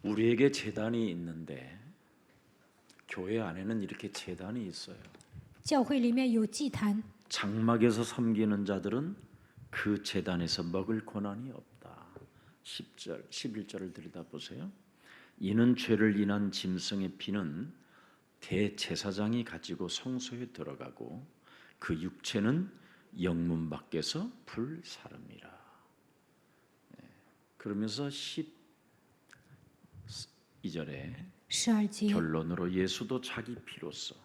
우리에게 제단이 있는데 교회 안에는 이렇게 제단이 있어요. 教会里面有祭坛， 장막에서 섬기는 자들은 그 제단에서 먹을 권한이 없다. 10절, 11절을 들여다보세요. 이는 죄를 인한 짐승의 피는 대제사장이 가지고 성소에 들어가고 그 육체는 영문 밖에서 불사름이라. 그러면서 12절에 12节 결론으로 예수도 자기 피로써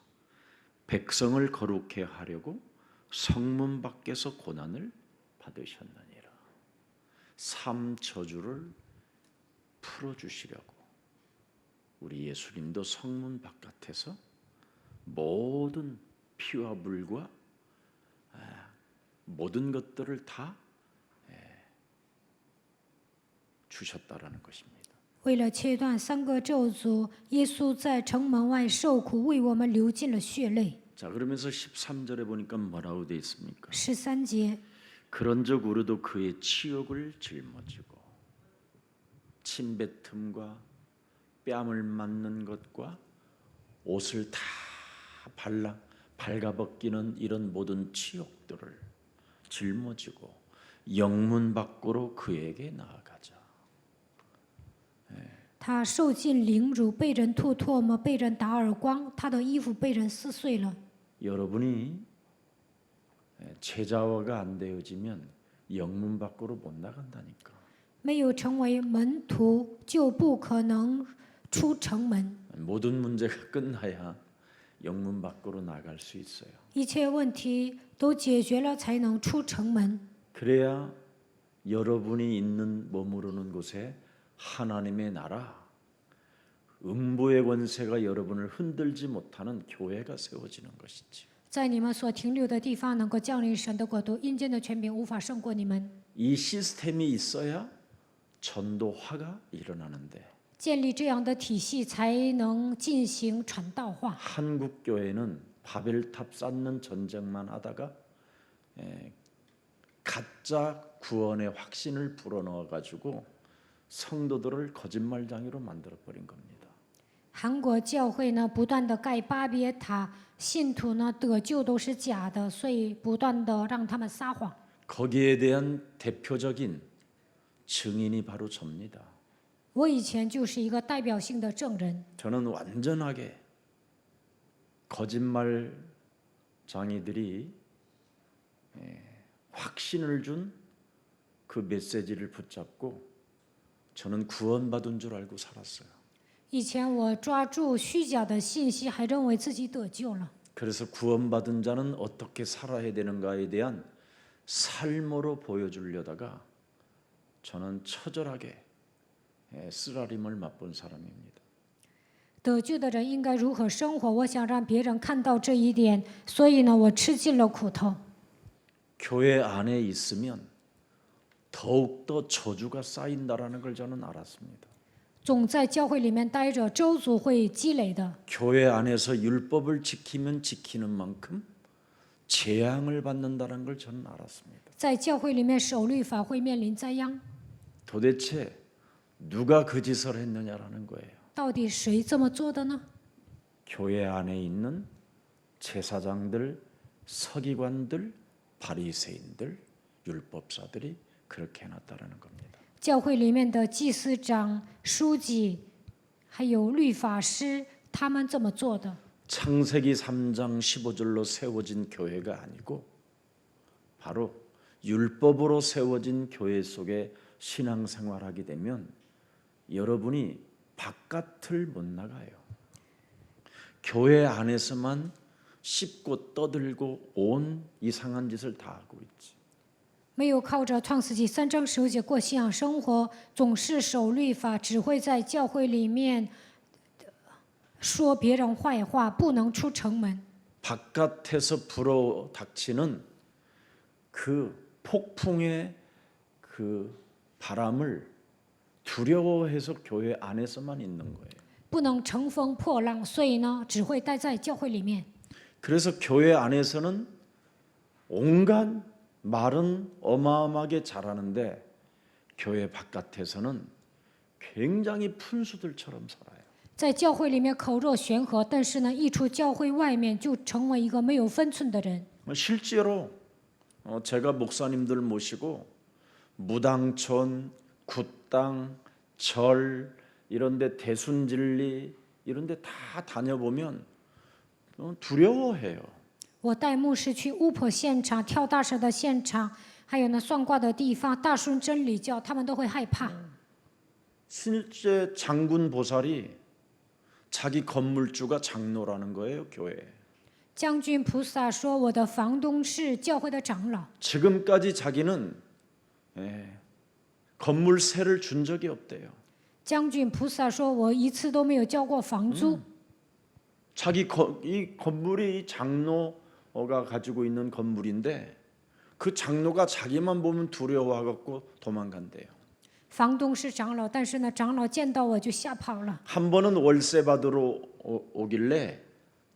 백성을 거룩해 하려고 성문 밖에서 고난을 받으셨느니라. 삶 저주를 풀어주시려고 우리 예수님도 성문 바깥에서 모든 피와 물과 모든 것들을 다 주셨다라는 것입니다. 为了切断三个咒诅，耶稣在城门外受苦，为我们流尽了血泪。 자, 그러면서 13절에 보니까 뭐라고 되어 있습니까? 13节， 그런즉 우리도 그의 치욕을 짊어지고 침뱉음과 뺨을 맞는 것과 옷을 다 발가벗기는 이런 모든 치욕들을 짊어지고 영문 밖으로 그에게 나아가자. 他受尽凌辱，被人吐唾沫，被人打耳光，他的衣服被人撕碎了。 여러분이 제자화가 안 되어지면 영문 밖으로 못 나간다니까. 没有成为门徒，就不可能出城门。 모든 문제가 끝나야 영문 밖으로 나갈 수 있어요. 一切问题都解决了，才能出城门。 그래야 여러분이 있는 머무르는 곳에 하나님의 나라, 음부의 권세가 여러분을 흔들지 못하는 교회가 세워지는 것이지. 在你们所停留的地方，能够降临神的国度，阴间的权柄无法胜过你们。 이 시스템이 있어야 전도화가 일어나는데 建立这样的体系，才能进行传道化。 한국 교회는 바벨탑 쌓는 전쟁만 하다가 가짜 구원의 확신을 불어넣어 가지고 성도들을 거짓말장애로 만들어 버린 겁니다. 韩国教会呢，不断的盖巴别塔，信徒呢得救都是假的，所以不断的让他们撒谎。 거기에 대한 대표적인 증인이 바로 접니다. 我以前就是一个代表性的证人， 저는 완전하게 거짓말장이들이 확신을 준 그 메시지를 붙잡고 저는 구원받은 줄 알고 살았어요. 以前我抓住虚假的信息，还认为自己得救了。 그래서 구원받은 자는 어떻게 살아야 되는가에 대한 삶으로 보여주려다가 저는 처절하게 쓰라림을 맛본 사람입니다. 得救的人应该如何生活？我想让别人看到这一点，所以呢，我吃尽了苦头。 교회 안에 있으면 더욱더 저주가 쌓인다라는 걸 저는 알았습니다. 总在教会里面待着，周族会积累的。 교회 안에서 율법을 지키면 지키는 만큼 재앙을 받는다는 걸 저는 알았습니다. 在教会里面守律法会面临灾殃， 도대체 누가 그 짓을 했느냐라는 거예요. 到底谁这么做的呢？ 교회 안에 있는 제사장들, 서기관들, 바리새인들, 율법사들이 그렇게 해놨다라는 겁니다. 教会里面的祭司长、书记，还有律法师，他们这么做的。 창세기 3장 15절로 세워진 교회가 아니고 바로 율법으로 세워진 교회 속에 신앙생활하게 되면 여러분이 바깥을 못 나가요. 교회 안에서만 씹고 떠들고 온 이상한 짓을 다 하고 있지. 没有靠着创世纪3章19节过信仰生活，总是守律法，只会在教会里面说别人坏话，不能出城门。 바깥에서 불어닥치는 그 폭풍의 그 바람을 두려워해서 교회 안에서만 있는 거예요. 不能乘风破浪，所以呢，只会待在教会里面。 그래서 교회 안에서는 온갖 말은 어마어마하게 잘하는데 교회 바깥에서는 굉장히 푼수들처럼 살아요. 在教会里面口若悬河，但是呢，一出教会外面就成为一个没有分寸的人。 실제로 제가 목사님들 모시고 무당촌, 굿당, 절 이런데 대순진리 이런데 다 다녀보면 두려워해요. 我带牧师去巫婆现场、跳大蛇的现场，还有呢算卦的地方、大顺真理教，他们都会害怕。 실제 장군 보살이 자기 건물주가 장로라는 거예요, 교회에. 将军菩萨说：“我的房东是教会的长老。 지금까지 자기는 건물세를 준 적이 없대요. ”将军菩萨说：“我一次都没有交过房租。 이 건물이 장로가 가지고 있는 건물인데 그 장로가 자기만 보면 두려워하고 도망간대요. 房东是长老，但是呢，长老见到我就吓跑了。 한 번은 월세 받으러 오길래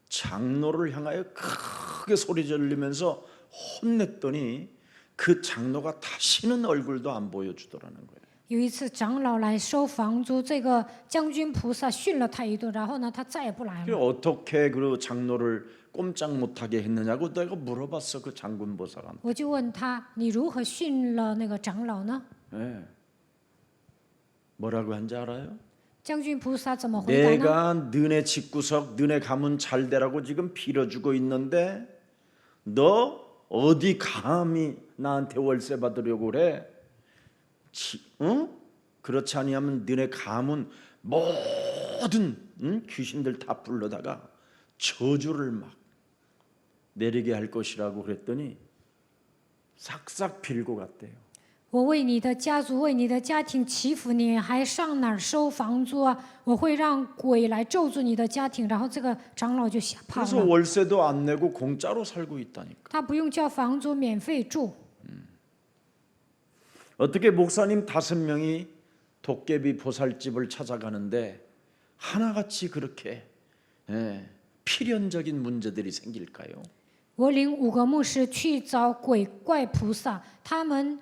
장로를 향하여 크게 소리 지르면서 혼냈더니 그 장로가 다시는 얼굴도 안 보여주더라는 거예요. 有一次，长老来收房租，这个将军菩萨训了他一顿，然后呢，他再也不来了。 어떻게 그 장로를 꼼짝 못하게 했느냐고 내가 물어봤어 그 장군 보살한테. 我就问他：“你如何训了那个长老呢 네. 뭐라고 한지 알아요? ？”将军菩萨怎么回答呢？ 내가 너네 집구석 너네 가문 잘 되라고 지금 빌어주고 있는데 너 어디 감히 나한테 월세 받으려고 그래? 응? 그렇지 아니하면 너네 가문 모든 귀신들 다 불러다가 저주를 막 내리게 할 것이라고 그랬더니 싹싹 빌고 갔대요. 我为你的家族、为你的家庭祈福，你还上哪儿收房租啊？我会让鬼来咒诅你的家庭。然后这个长老就吓跑 그래서 了， 월세도 안 내고 공짜로 살고 있다니까. 他不用交房租，免费住。 어떻게 목사님 5명이 도깨비 보살집을 찾아가는데 하나같이 그렇게 필연적인 문제들이 생길까요? 我领5个牧师去找鬼怪菩萨，他们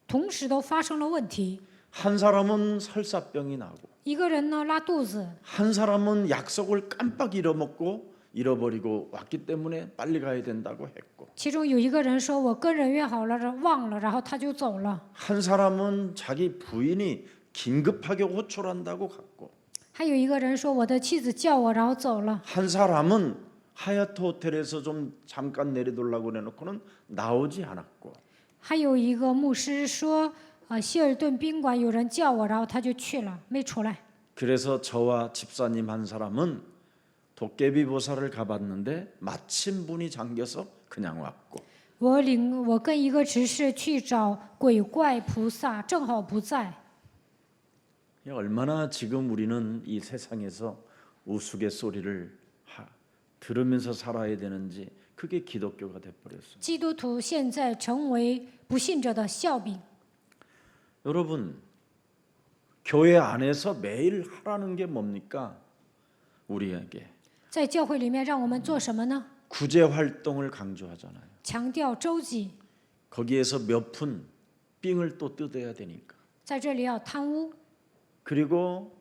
同时都发生了问题。 한 사람은 설사병이 나고 一个人呢拉肚子， 한 사람은 약속을 깜빡 잃어버리고 왔기 때문에 빨리 가야 된다고 했고 其中有一个人说：“我跟人约好了，忘了，然后他就走了。 한 사람은 자기 부인이 긴급하게 호출한다고 갔고 还有一个人说：“我的妻子叫我，然后走了。 한 사람은 하얏트 호텔에서 좀 잠깐 내려두려고 해놓고는 나오지 않았고 还有一个牧师说：“希尔顿宾馆有人叫我，然后他就去了，没出来。 그래서 저와 집사님 한 사람은 도깨비 보살을 가봤는데 마침 문이 잠겨서 그냥 왔고 我跟一个执事去找鬼怪菩萨，正好不在。 얼마나 지금 우리는 이 세상에서 우스갯소리를 들으면서 살아야 되는지 그게 기독교가 돼버렸어요. 基督徒现在成为不信者的笑柄。 여러분 교회 안에서 매일 하라는 게 뭡니까? 우리에게 在教会里面，让我们做什么呢？ 구제 활동을 강조하잖아요. 强调周济， 거기에서 몇 푼 삥을 또 뜯어야 되니까. 在这里要贪污。 그리고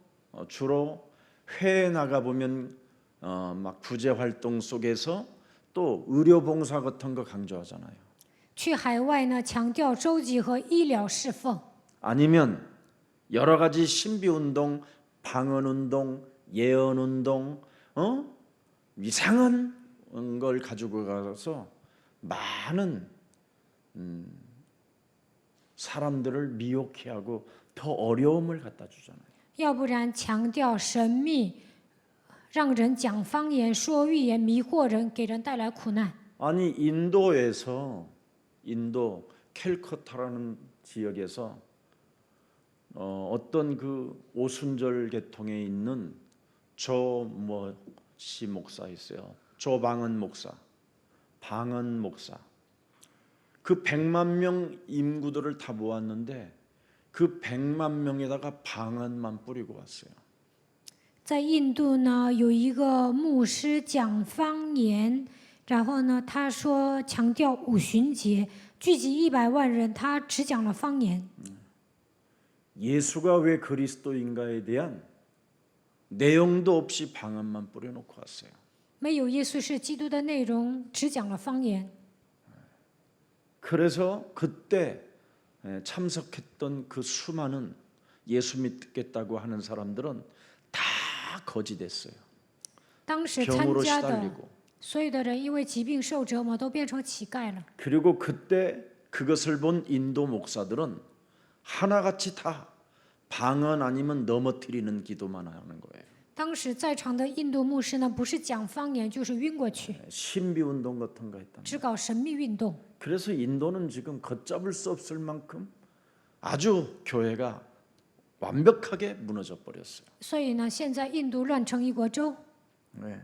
주로 회에 나가 보면 막 구제 활동 속에서 또 의료 봉사 같은 거 강조하잖아요. 去海外呢，强调周济和医疗侍奉。 아니면 여러 가지 신비 운동, 방언 운동, 예언 운동, 이상한 걸 가지고 가서 많은 사람들을 미혹해 하고 더 어려움을 갖다 주잖아요. 要不然强调神秘，让人讲方言、说预言，迷惑人，给人带来苦难。 아니 인도에서 인도 캘커타라는 지역에서 어떤 그 오순절 계통에 있는 조뭐씨 목사 있어요. 조방은 목사, 방은 목사. 그 100만 명 인구들을 다 모았는데 그 100만 명에다가 방언만 뿌리고 왔어요. 在印度呢，有一个牧师讲方言，然后呢，他说强调五旬节，聚集100万人，他只讲了方言。 예수가 왜 그리스도인가에 대한 내용도 없이 방언만 뿌려놓고 왔어요. 没有耶稣是基督的内容，只讲了方言。 그래서 그때 참석했던 그 수많은 예수 믿겠다고 하는 사람들은 다 거지됐어요. 当时参 병으로 加的 시달리고. 所有的人因为疾病受折磨，都变成乞丐了。 그리고 그때 그것을 본 인도 목사들은 하나같이 다 방언 아니면 넘어뜨리는 기도만 하는 거예요. 当时在场的印度牧师呢，不是讲方言，就是晕过去， 신비 운동 같은 거 했다. 只搞神秘运动。 그래서 인도는 지금 걷잡을 수 없을 만큼 아주 교회가 완벽하게 무너져 버렸어요. 所以呢，现在印度乱成一国州。 네.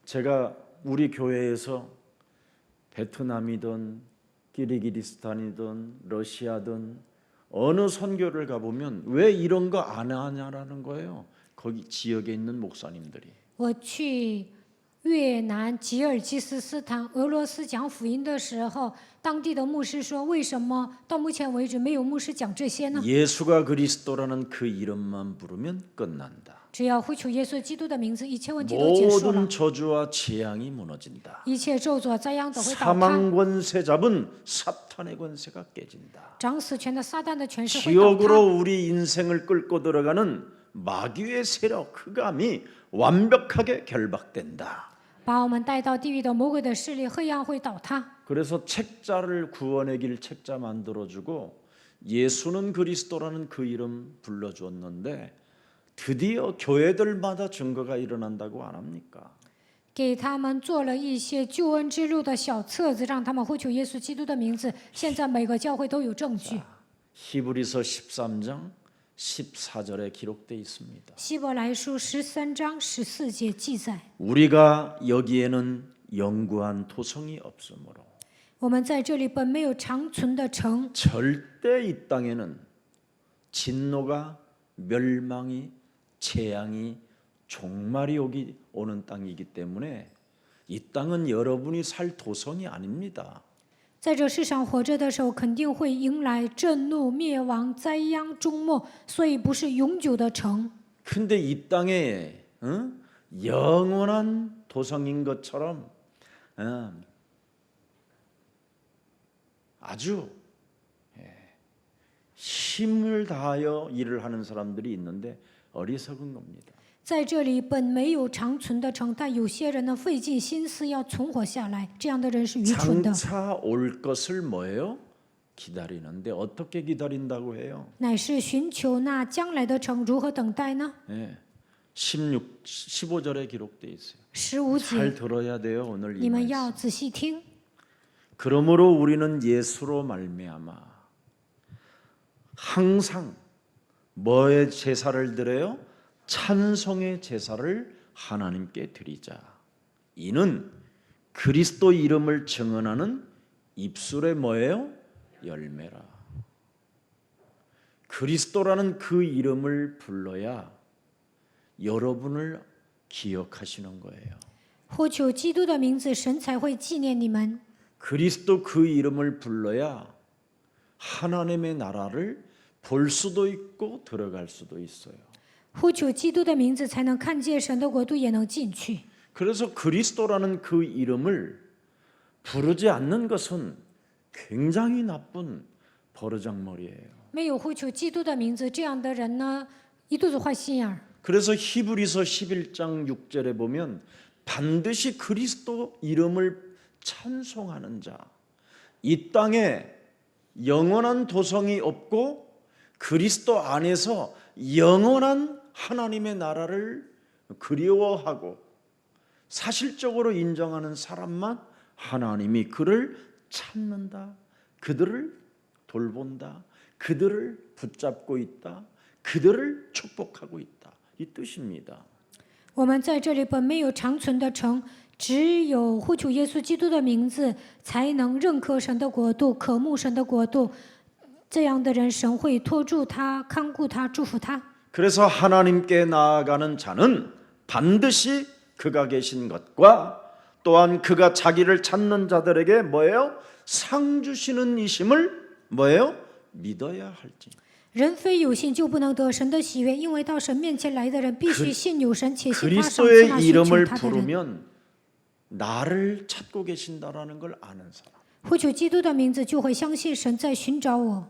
제가 우리 교회에서 베트남이든 키르기스탄이든 러시아든 어느 선교를 가보면 왜 이런 거 안 하냐라는 거예요. 거기 지역에 있는 목사님들이. 我去越南、吉尔吉斯斯坦、俄罗斯讲福音的时候，当地的牧师说：“为什么到目前为止没有牧师讲这些呢？ 예수가 그리스도라는 그 이름만 부르면 끝난다. 只要呼求耶稣基督的名字，一切问题都结束了， 모든 저주와 재앙이 무너진다. 一切咒诅灾殃都会倒塌， 사망 권세 잡은 사탄의 권세가 깨진다. 掌死权的撒旦的权势会倒 지옥으로 塌。 우리 인생을 끌고 들어가는 마귀의 세력, 흑암이 완벽하게 결박된다. 把我们带到地狱的魔鬼的势力，黑暗会倒塌。 그래서 책자를 구원의 길 책자 만들어주고 예수는 그리스도라는 그 이름 불러주었는데 드디어 교회들마다 증거가 일어난다고 안 합니까? 给他们做了一些救恩之路的小册子，让他们呼求耶稣基督的名字。现在每个教会都有证据。 히브리서 13장 14절에 기록되어 있습니다. 希伯来书13章14节记载： 우리가 여기에는 영구한 토성이 없으므로 我们在这里本没有长存的城， 절대 이 땅에는 진노가 멸망이 재앙이 종말이 오는 땅이기 때문에 이 땅은 여러분이 살 도성이 아닙니다. 在这世上活着的时候，肯定会迎来震怒、灭亡、灾殃、终末，所以不是永久的城。 근데 이 땅에 영원한 도성인 것처럼 아주 힘을 다하여 일을 하는 사람들이 있는데 어리석은 겁니다. 在这里本没有长存的城，但有些人呢费尽心思要存活下来，这样的人是愚蠢的。 장차 올 것을 뭐예요? 기다리는데 어떻게 기다린다고 해요? 乃是寻求那将来的城，如何等待呢？ 15절에 기록되어 있어요. 15 잘 节， 들어야 돼요. 오늘 이 你们 말씀. 要仔细听。 그러므로 우리는 예수로 말미암아 항상 뭐의 제사를 드려요? 찬송의 제사를 하나님께 드리자. 이는 그리스도 이름을 증언하는 입술의 뭐예요? 열매라. 그리스도라는 그 이름을 불러야 여러분을 기억하시는 거예요. 呼求基督的名字，神才会纪念你们。 그리스도 그 이름을 불러야 하나님의 나라를 볼 수도 있고 들어갈 수도 있어요. 呼求基督的名字，才能看见神的国度，也能进去。 그래서 그리스도라는 그 이름을 부르지 않는 것은 굉장히 나쁜 버르장머리예요. 没有呼求基督的名字，这样的人呢，一肚子坏心眼儿。 그래서 히브리서 11장 6절에 보면 반드시 그리스도 이름을 찬송하는 자, 이 땅에 영원한 도성이 없고 그리스도 안에서 영원한 하나님의 나라를 그리워하고 사실적으로 인정하는 사람만 하나님이 그를 찾는다, 그들을 돌본다, 그들을 붙잡고 있다, 그들을 축복하고 있다, 이 뜻입니다. 我们在这里本没有长存的城，只有呼求耶稣基督的名字，才能认可神的国度，渴慕神的国度。这样的人，神会托住他、看顾他、祝福他。 그래서 하나님께 나아가는 자는 반드시 그가 계신 것과 또한 그가 자기를 찾는 자들에게 뭐예요? 상 주시는 이심을 뭐예요? 믿어야 할지. 人非有信就不能得神的喜悦，因为到神面前来的人必须信有神，且信他赏赐 그리스도의 那寻求 이름을 他的人。 부르면 나를 찾고 계신다라는 걸 아는 사람. 呼求基督的名字，就会相信神在寻找我。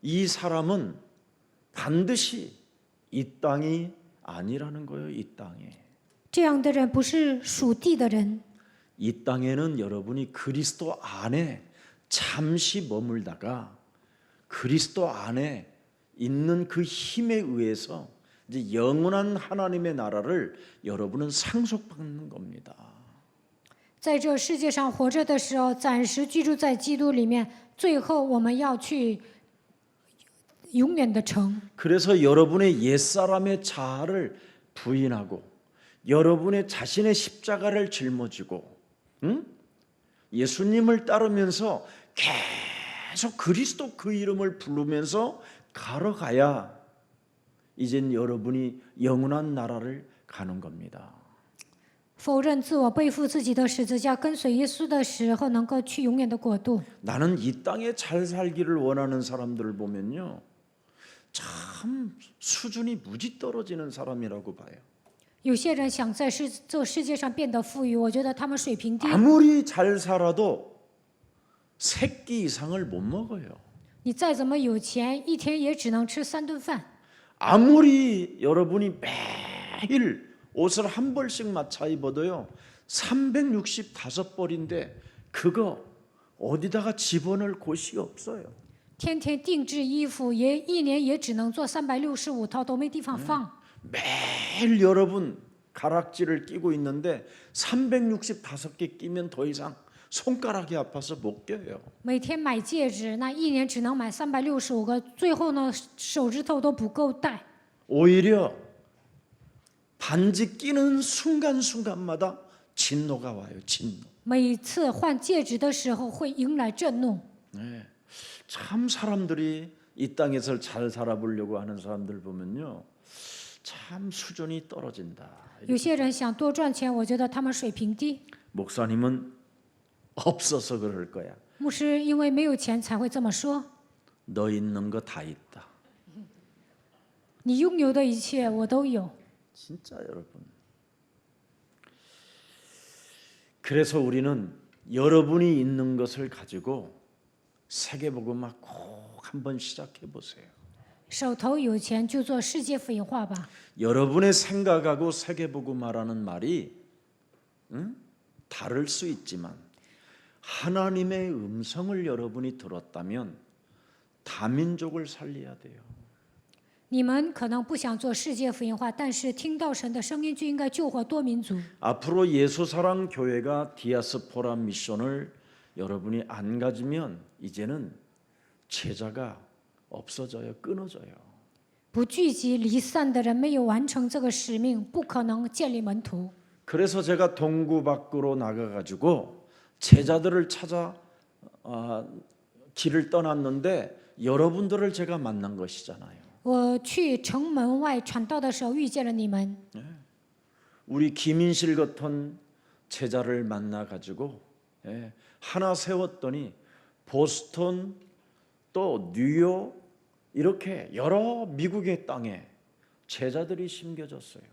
이 사람은 반드시 이 땅이 아니라는 거예요. 이 땅에. 这样的人不是属地的人， 이 땅에는 여러분이 그리스도 안에 잠시 머물다가 그리스도 안에 있는 그 힘에 의해서 이제 영원한 하나님의 나라를 여러분은 상속받는 겁니다. 在这世界上活着的时候，暂时居住在基督里面，最后我们要去永远的城。 그래서 여러분의 옛사람의 자아를 부인하고 여러분의 자신의 십자가를 짊어지고 예수님을 따르면서 계속 그리스도 그 이름을 부르면서 걸어가야 이젠 여러분이 영원한 나라를 가는 겁니다. 否认自我，背负自己的十字架，跟随耶稣的时候，能够去永远的国度。 나는 이 땅에 잘 살기를 원하는 사람들을 보면요, 참 수준이 무지 떨어지는 사람이라고 봐요. 有些人想在这世界上变得富裕，我觉得他们水平低。 아무리 잘 살아도 3끼 이상을 못 먹어요. 你再怎么有钱，一天也只能吃3顿饭。 아무리 여러분이 매일 옷을 한 벌씩 맞춰 입어도요, 365벌인데 그거 어디다가 집어넣을 곳이 없어요. 天天定制衣服，也一年也只能做365套，都没地方放。 매일 여러분 가락지를 끼고 있는데 365개 끼면 더 이상 손가락이 아파서 못 껴요. 每天买戒指，那一年只能买365个，最后呢，手指头都不够戴。 오히려 반지 끼는 순간순간마다 진노가 와요. 진노. 每次换戒指的时候，会迎来震怒。 네. 참 사람들이 이 땅에서 잘 살아보려고 하는 사람들 보면요, 참 수준이 떨어진다. 有些人想多赚钱，我觉得他们水平低。 목사님은 없어서 그럴 거야. 牧师因为没有钱才会这么说。 너 있는 거 다 있다. 你拥有的一切我都有。 진짜 여러분. 그래서 우리는 여러분이 있는 것을 가지고 세계복음화 꼭 한번 시작해 보세요. 手头有钱就做世界福音化吧。 여러분의 생각하고 세계복음화라는 말이 다를 수 있지만 하나님의 음성을 여러분이 들었다면 다민족을 살려야 돼요. 你们可能不想做世界福音化，但是听到神的声音就应该救活多民族。 앞으로 예수사랑 교회가 디아스포라 미션을 여러분이 안 가지면 이제는 제자가 없어져요. 끊어져요. 不聚集离散的人没有完成这个使命，不可能建立门徒。 그래서 제가 동구 밖으로 나가가지고 제자들을 찾아 길을 떠났는데 여러분들을 제가 만난 것이잖아요. 我去城门外传道的时候遇见了你们， 우리 김인실 같은 제자를 만나가지고 하나 세웠더니 보스턴 또 뉴욕 이렇게 여러 미국의 땅에 제자들이 심겨졌어요.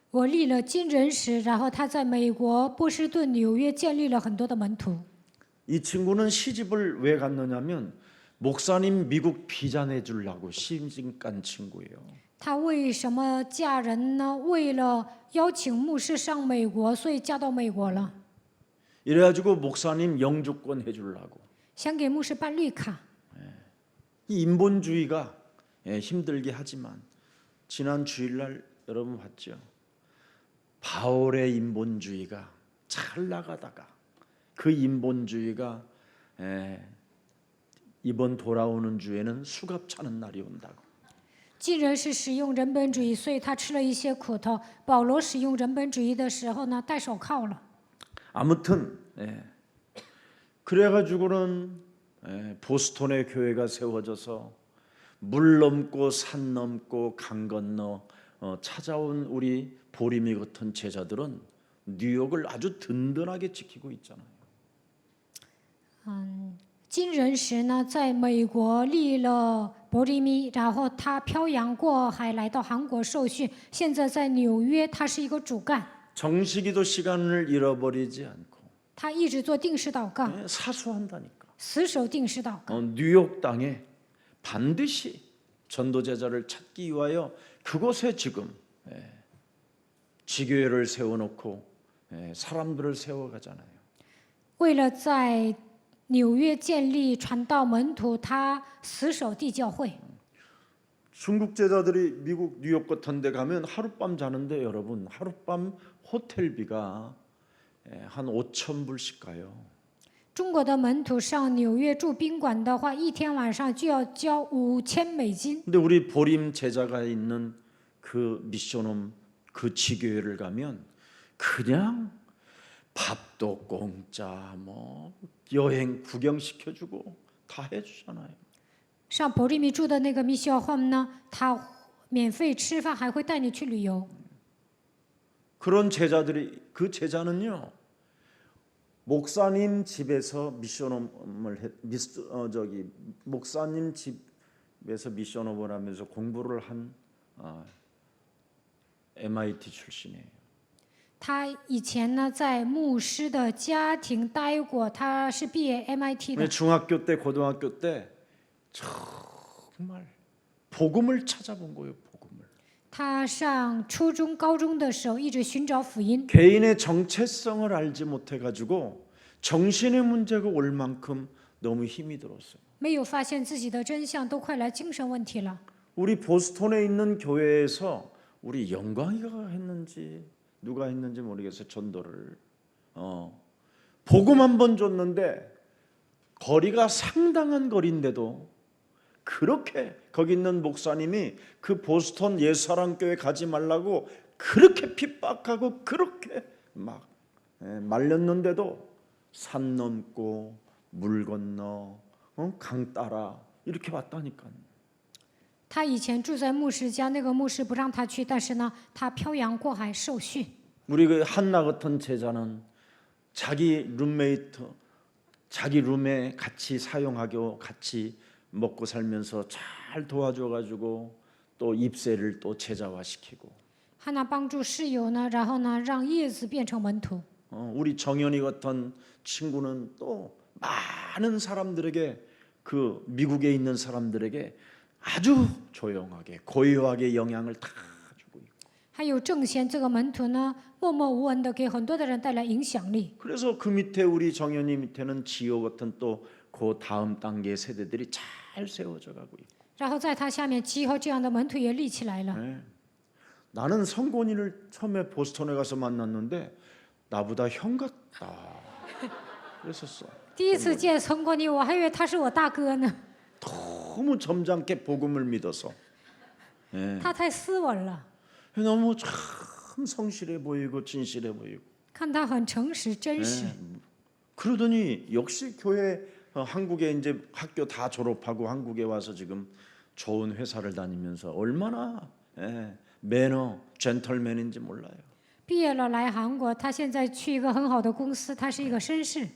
我立了金人石，然后他在美国波士顿、纽约建立了很多的门徒。 이 친구는 시집을 왜 갔느냐면 목사님 미국 비자 내주려고 시집 간 친구예요. 他为什么嫁人呢？为了邀请牧师上美国，所以嫁到美国了。 이래가지고 목사님 영주권 해주려고. 想给牧师办绿卡。 이 인본주의가 힘들게 하지만 지난 주일날 여러분 봤죠? 바울의 인본주의가 잘 나가다가 그 인본주의가 이번 돌아오는 주에는 수갑 차는 날이 온다고. 金人是使用人本主义，所以他吃了一些苦头。保罗使用人本主义的时候呢，戴手铐了。 아무튼 그래가지고는 보스턴의 교회가 세워져서 물 넘고 산 넘고 강 건너 찾아온 우리 보리미 같은 제자들은 뉴욕을 아주 든든하게 지키고 있잖아요. 金仁石呢，在美国立了伯利密，然后他漂洋过海来到韩国受训，现在在纽约，他是一个主干， 정식이도 시간을 잃어버리지 않고 他一直做定时祷告， 사수한다니까. 死守定时祷告。 뉴욕 땅에 반드시 전도 제자를 찾기 위하여 그곳에 지금 지교회를 세워놓고 사람들을 세워가잖아요. 为了在纽约建立传道门徒，他死守地教会。 중국 제자들이 미국 뉴욕 같은 데 가면 하룻밤 자는데 여러분 하룻밤 호텔비가 한 5,000불씩 가요. 中国的门徒上纽约住宾馆的话，一天晚上就要交$5000。 근데 우리 보림 제자가 있는 그 미션홈 그 지교회를 가면 그냥 밥도 공짜 뭐 여행 구경시켜주고 다 해주잖아요. 上伯利密住的那个密校 home 呢，他免费吃饭，还会带你去旅游。 그런 제자들이 그 제자는요 목사님 집에서 미션홈을 목사님 집에서 미션홈을 하면서 공부를 한 MIT 출신이에요. 他以前呢在牧师的家庭待过，他是毕业 MIT 的。 중학교 때 고등학교 때 정말 복음을 찾아본 거예요. 복음을. 他上初中、高中的时候一直寻找福音， 개인의 정체성을 알지 못해가지고 정신의 문제가 올 만큼 너무 힘이 들었어요. 没有发现自己的真相，都快来精神问题了。 우리 보스턴에 있는 교회에서 우리 영광이가 했는지 누가 했는지 모르겠어요. 전도를 복음 한 번 줬는데 거리가 상당한 거리인데도 그렇게 거기 있는 목사님이 그 보스턴 예사랑교회 가지 말라고 그렇게 핍박하고 그렇게 막 말렸는데도 산 넘고 물 건너 강 따라 이렇게 왔다니까요. 他以前住在牧师家，那个牧师不让他去，但是呢，他漂洋过海受训。 우리 그 한나 같은 제자는 자기 룸메이트, 자기 룸에 같이 사용하고 같이 먹고 살면서 잘 도와줘가지고 또 입세를 또 제자화시키고. 汉娜帮助室友呢，然后呢，让叶子变成门徒。 우리 정연이 같은 친구는 또 많은 사람들에게 그 미국에 있는 사람들에게 아주 조용하게 고요하게 영향을 다 주고 있고. 还有正贤这个门徒呢，默默无闻的给很多的人带来影响力。 그래서 그 밑에 우리 정연이 밑에는 지호 같은 또 그 다음 단계 세대들이 잘 세워져 가고 있고. 然后在他下面，基和这样的门徒也立起来了。 네. 나는 성곤이를 처음에 보스턴에 가서 만났는데 나보다 형 같다. 그랬었어. 第一次见성권이，我还以为他是我大哥呢。 너무 점잖게 복음을 믿어서. 네. 他太斯文了， 너무 참 성실해 보이고 진실해 보이고. 看他很诚实真实。 네. 그러더니 역시 교회 한국에 이제 학교 다 졸업하고 한국에 와서 지금 좋은 회사를 다니면서 얼마나 매너 젠틀맨인지 몰라요. 毕业了来韩国，他现在去一个很好的公司，他是一个绅士。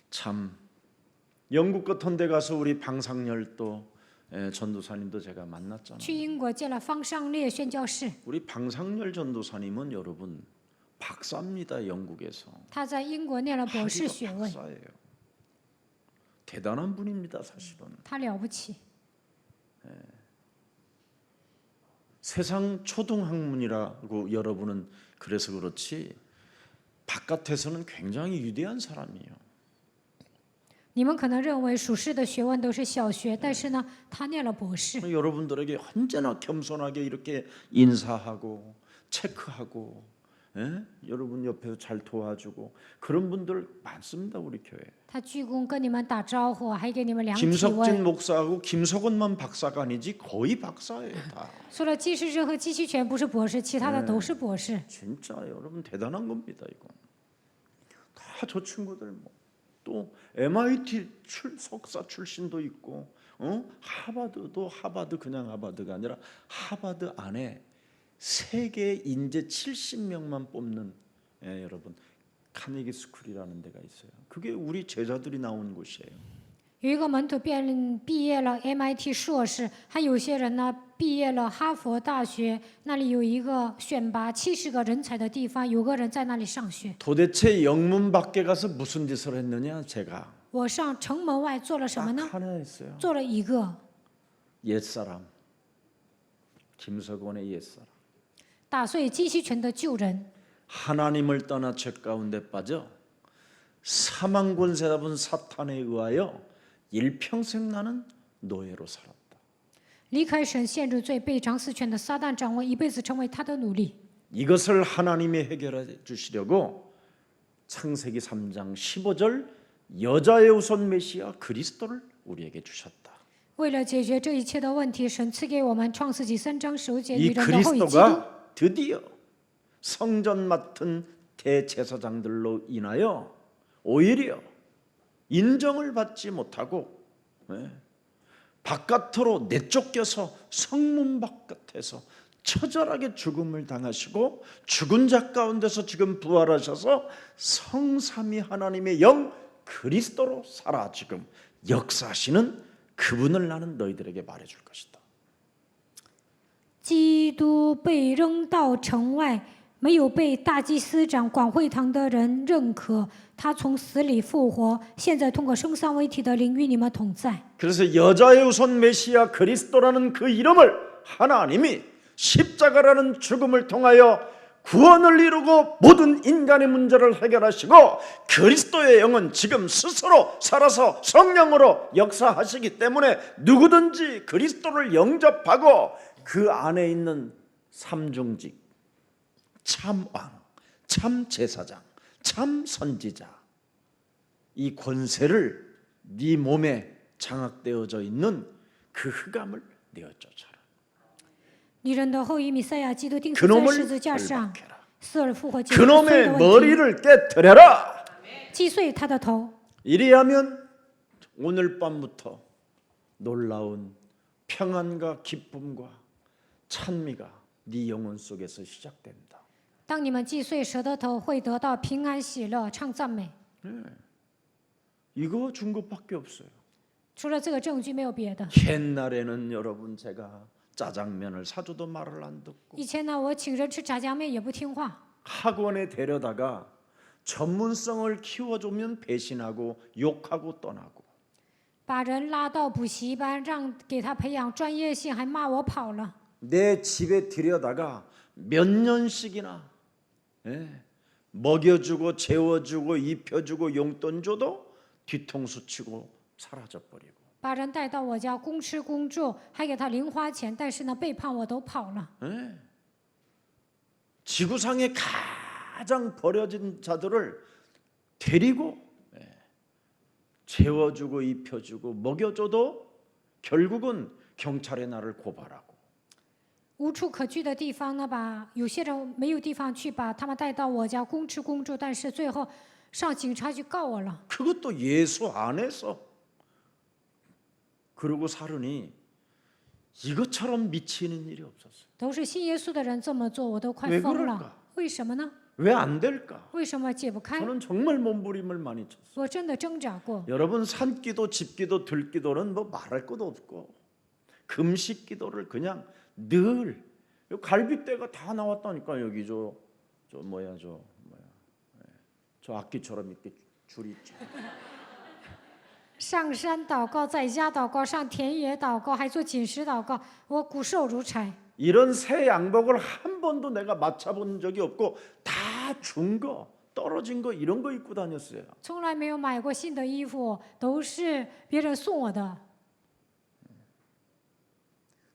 참 영국 같은 데 가서 우리 방상열도 전도사님도 제가 만났잖아요. 去英国见了方尚烈宣教士， 우리 방상열 전도사님은 여러분 박사입니다. 영국에서. 他在英国念了博士学位， 박사예요. 대단한 분입니다. 사실은. 他了不起。 세상 초등학문이라고 여러분은 그래서 그렇지 바깥에서는 굉장히 위대한 사람이에요. 你们可能认为属世的学问都是小学，但是呢，他念了博士。 여러분들에게 언제나 겸손하게 이렇게 인사하고 체크하고 여러분 옆에서 잘 도와주고 그런 분들 많습니다. 우리 교회. 他鞠躬跟你们打招呼，还给你们量体 김석진 温。 목사하고 김석원만 박사가 아니지 거의 박사예요. 다. 除了季世珍和季希全不是博士，其他的都是博士。 진짜 여러분 대단한 겁니다. 이거. 다 저 친구들 뭐. 또 MIT 석사 출신도 있고 하버드도 하버드 그냥 하버드가 아니라 하버드 안에 세계 인재 70명만 뽑는 여러분 카네기 스쿨이라는 데가 있어요. 그게 우리 제자들이 나온 곳이에요. 有一个门徒毕业了 MIT 硕士，还有些人呢毕业了哈佛大学，那里有一个选拔70个人才的地方，有个人在那里上学。 도대체 영문 밖에 가서 무슨 짓을 했느냐? 제가 我上城门外做了什么 딱 呢？ 하나 했어요. 做了一个 옛사람. 김석원의 옛사람. 打碎金希权的旧人。 하나님을 떠나 죄 가운데 빠져 사망 권세 잡은 사탄에 의하여 일평생 나는 노예로 살았다. 离开神，陷入罪，被掌死权的撒旦掌握，一辈子成为他的奴隶。 이것을 하나님이 해결해 주시려고 창세기 3장 15절 여자의 우선 메시아 그리스도를 우리에게 주셨다. 为了解决这一切的问题，神赐给我们创世纪3章15节 이 女人的后裔基督。 그리스도가 드디어 성전 맡은 대제사장들로 인하여 오히려 인정을 받지 못하고 바깥으로 내쫓겨서 성문 바깥에서 처절하게 죽음을 당하시고 죽은 자 가운데서 지금 부활하셔서 성삼위 하나님의 영 그리스도로 살아 지금 역사하시는 그분을 나는 너희들에게 말해줄 것이다. 基督被扔到城外，没有被大祭司长、管会堂的人认可，他从死里复活，现在通过升三位一体的灵与你们同在。 그래서 여자의 우선 메시아 그리스도라는 그 이름을 하나님이 십자가라는 죽음을 통하여 구원을 이루고 모든 인간의 문제를 해결하시고 그리스도의 영은 지금 스스로 살아서 성령으로 역사하시기 때문에 누구든지 그리스도를 영접하고 그 안에 있는 삼중직, 참왕, 참제사장, 참선지자 이 권세를 네 몸에 장악되어져 있는 그 흑암을 내어 쫓아라. 女人的后裔弥赛亚基督钉死在十字架上， 결박해라. 死而复活，解决罪 그놈의 的问题， 머리를 깨뜨려라. 击碎他的头。 이리하면 오늘 밤부터 놀라운 평안과 기쁨과 찬미가 네 영혼 속에서 시작된다. 当你们击碎蛇的头，会得到平安喜乐，唱赞美。 이거 준 것밖에 없어요. 除了这个证据，没有别的。 옛날에는 여러분 제가 짜장면을 사줘도 말을 안 듣고 以前呢，我请人吃炸酱面也不听话， 학원에 데려다가 전문성을 키워주면 배신하고 욕하고 떠나고 把人拉到补习班，让给他培养专业性，还骂我跑了。 내 집에 들여다가 몇 년씩이나 먹여주고 재워주고 입혀주고 용돈 줘도 뒤통수 치고 사라져버리고 把人带到我家，公吃公住，还给他零花钱，但是呢，背叛我都跑了。 지구상에 가장 버려진 자들을 데리고 재워주고 입혀주고 먹여줘도 결국은 경찰에 나를 고발하고 无处可去的地方呢，把有些人没有地方去，把他们带到我家，公吃公住，但是最后上警察局告我了。 그것도 예수 안에서 그러고 살으니 이것처럼 미치는 일이 없었어요. 都是信耶稣的人这么做，我都快 왜 疯 그럴까 了。为什么呢？ 왜 안 될까? 为什么解不开？ 저는 정말 몸부림을 많이 쳤어요. 我真的挣扎过。 여러분 산기도 집기도 들기도는 뭐 말할 것도 없고 금식기도를 그냥 늘 갈빗대가 다 나왔다니까. 여기 저 악기처럼 이렇게 줄이 있죠. 上山祷告，在家祷告，上田野祷告，还做紧实祷告，我骨瘦如柴。 이런 새 양복을 한 번도 내가 맞춰본 적이 없고 다 준 거, 떨어진 거 이런 거 입고 다녔어요. 从来没有买过新的衣服，都是别人送我的。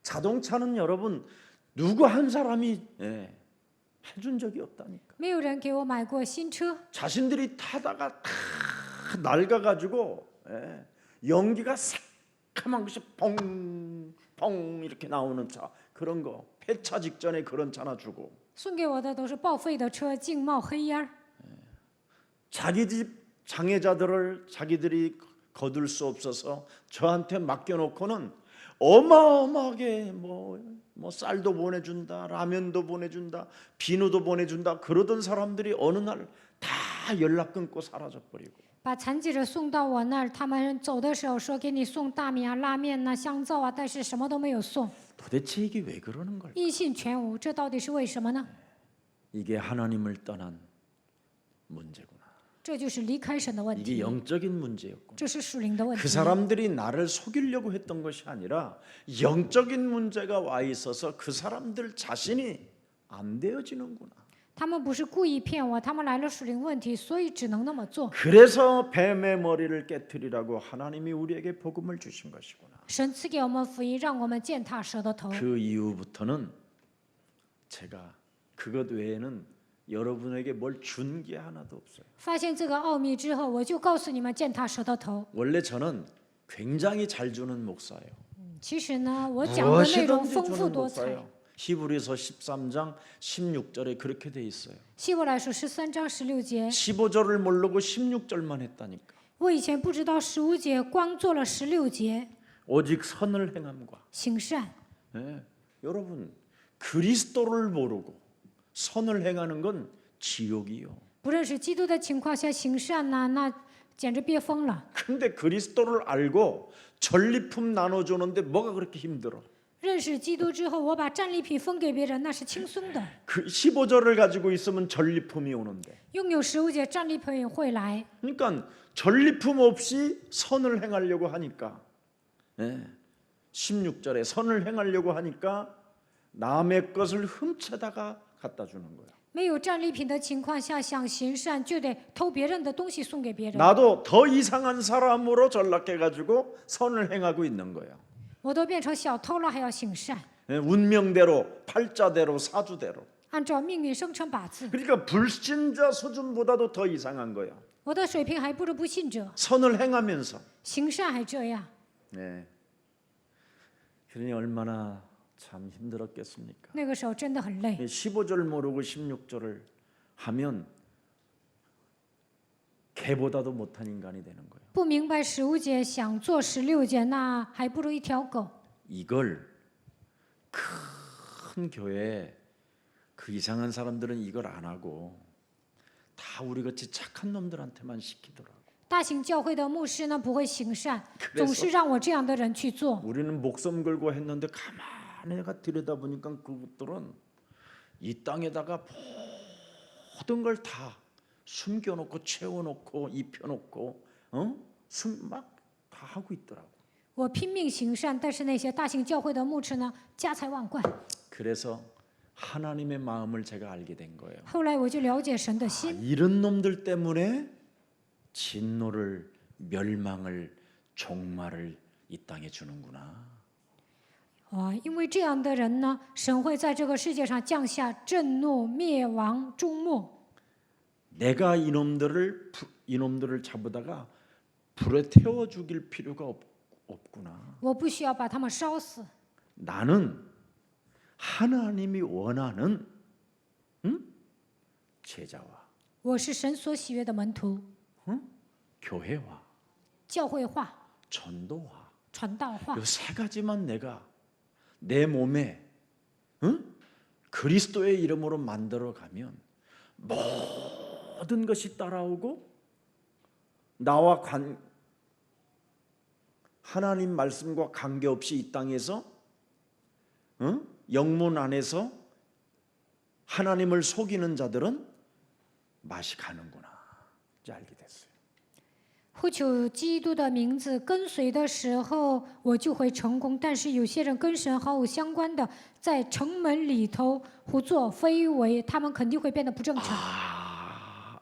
자동차는 여러분 누구 한 사람이 해준 적이 없다니까. 没有人给我买过新车， 자신들이 타다가 다 낡아가지고 연기가 새카만 것이 펑펑 이렇게 나오는 차 그런 거 폐차 직전에 그런 차 하나 주고 送给我的都是报废的车，净冒黑烟儿。 자기 집 장애자들을 자기들이 거둘 수 없어서 저한테 맡겨놓고는 어마어마하게 뭐 쌀도 보내준다, 라면도 보내준다, 비누도 보내준다 그러던 사람들이 어느 날 다 연락 끊고 사라져 버리고 把残疾者送到我那儿，他们走的时候说给你送大米啊、拉面呐、香皂啊，但是什么都没有送， 도대체 이게 왜 그러는 걸까? 音信全无，这到底是为什么呢？ 이게 하나님을 떠난 문제구나. 这就是离开神的问 이게 题， 영적인 문제였구나. 这是属灵的问 그 题。 사람들이 나를 속이려고 했던 것이 아니라 영적인 문제가 와 있어서 그 사람들 자신이 안 되어지는구나. 他们不是故意骗我，他们来了属灵问题，所以只能那么做。 그래서 뱀의 머리를 깨트리라고 하나님이 우리에게 복음을 주신 것이구나. 神赐给我们福音，让我们践踏蛇的头。 그 이후부터는 제가 그것 외에는 여러분에게 뭘 준 게 하나도 없어요. 发现这个奥秘之后，我就告诉你们践踏蛇的头。 원래 저는 굉장히 잘 주는 목사예요. 其实呢，我讲的内容 무엇이든지 丰富 주는 多彩。 목사예요. 히브리서 13장 16절에 그렇게 돼 있어요. 希伯来书13章16节， 15절을 모르고 16절만 했다니까. 我以前不知道15节，光做了16节， 오직 선을 행함과. 行善。 예, 여러분 그리스도를 모르고 선을 행하는 건 지옥이요. 不认识基督的情况下行善呐、那简直憋疯了。 근데 그리스도를 알고 전리품 나눠주는데 뭐가 그렇게 힘들어? 认识基督之后，我把战利品分给别人，那是轻松的。 그 15절을 가지고 있으면 전리품이 오는데. 拥有15节战利品会来， 그러니까 전리품 없이 선을 행하려고 하니까, 예, 16절에 선을 행하려고 하니까 남의 것을 훔쳐다가 갖다 주는 거야. 没有战利品的情况下，想行善就得偷别人的东西送给别人。 나도 더 이상한 사람으로 전락해가지고 선을 행하고 있는 거야. 我都变成小偷了，还要行善， 예, 운명대로, 팔자대로, 사주대로. 按照命运生辰八字。 그러니까 불신자 수준보다도 더 이상한 거야. 我的水平还不如不信者， 선을 행하면서. 行善还这样， 네. 그러니 얼마나 참 힘들었겠습니까? 那个时候真的很累。 15절 모르고 16절을 하면 개보다도 못한 인간이 되는 거예요. 不明白15节，想做16节，那还不如一条狗。 이걸 큰 교회에 그 이상한 사람들은 이걸 안 하고 다 우리같이 착한 놈들한테만 시키더라고. 大型教会的牧师呢不会行善， 그래서 总是让我这样的人去做。 우리는 목숨 걸고 했는데 가만히 들여다보니까 그것들은 이 땅에다가 모든 걸 다 숨겨놓고 채워놓고 입혀놓고 막 다 하고 있더라고. 我拼命行善，但是那些大型教会的牧师呢，家财万贯。 그래서 하나님의 마음을 제가 알게 된 거예요. 后来我就了解神的 아, 心， 이런 놈들 때문에 진노를 멸망을 종말을 이 땅에 주는구나. 因为这样的人呢，神会在这个世界上降下震怒、灭亡、终末。 내가 이놈들을 잡아다가 불에 태워 죽일 필요가 없구나. 我不需要把他们烧死， 나는 하나님이 원하는 제자와 我是神所喜悦的门徒， 교회와 教会化、 전도와 传道化。 이 세 가지만 내가 내 몸에 그리스도의 이름으로 만들어가면 모든 것이 따라오고 나와 하나님 말씀과 관계없이 이 땅에서 영문 안에서 하나님을 속이는 자들은 맛이 가는구나 이제 알게 됐어요. 呼求基督的名字跟随的时候，我就会成功。但是有些人跟神毫无相关的，在城门里头胡作非为，他们肯定会变得不正常。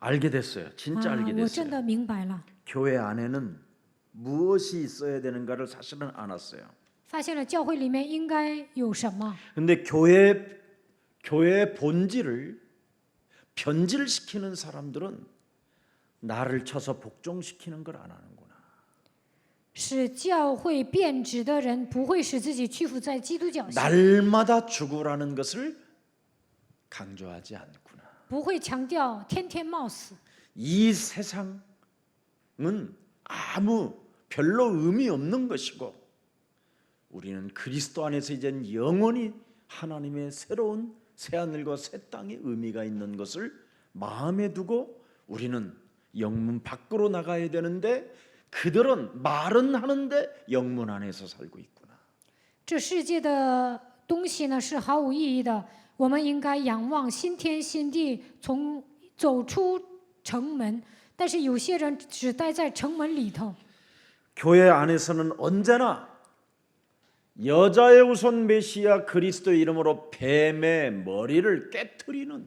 알게 됐어요. 진짜 알게 我真 됐어요. 的明白了， 교회 안에는 무엇이 있어야 되는가를 사실은 알았어요. 发现了教会里面应该有什么。 근데 교회의 본질을 변질시키는 사람들은 나를 쳐서 복종시키는 걸 안 하는구나. 使教会变质的人不会使自己屈服在基督教下， 날마다 죽으라는 것을 강조하지 않구나. 不会强调天天冒死。 이 세상은 아무 별로 의미 없는 것이고 우리는 그리스도 안에서 이제 영원히 하나님의 새로운 새하늘과 새 땅에 의미가 있는 것을 마음에 두고 우리는 영문 밖으로 나가야 되는데 그들은 말은 하는데 영문 안에서 살고 있구나. 这世界的东西呢是毫无意义的，我们应该仰望新天新地，走出城门。但是有些人只待在城门里头。 교회 안에서는 언제나 여자의 우선 메시아 그리스도 이름으로 뱀의 머리를 깨트리는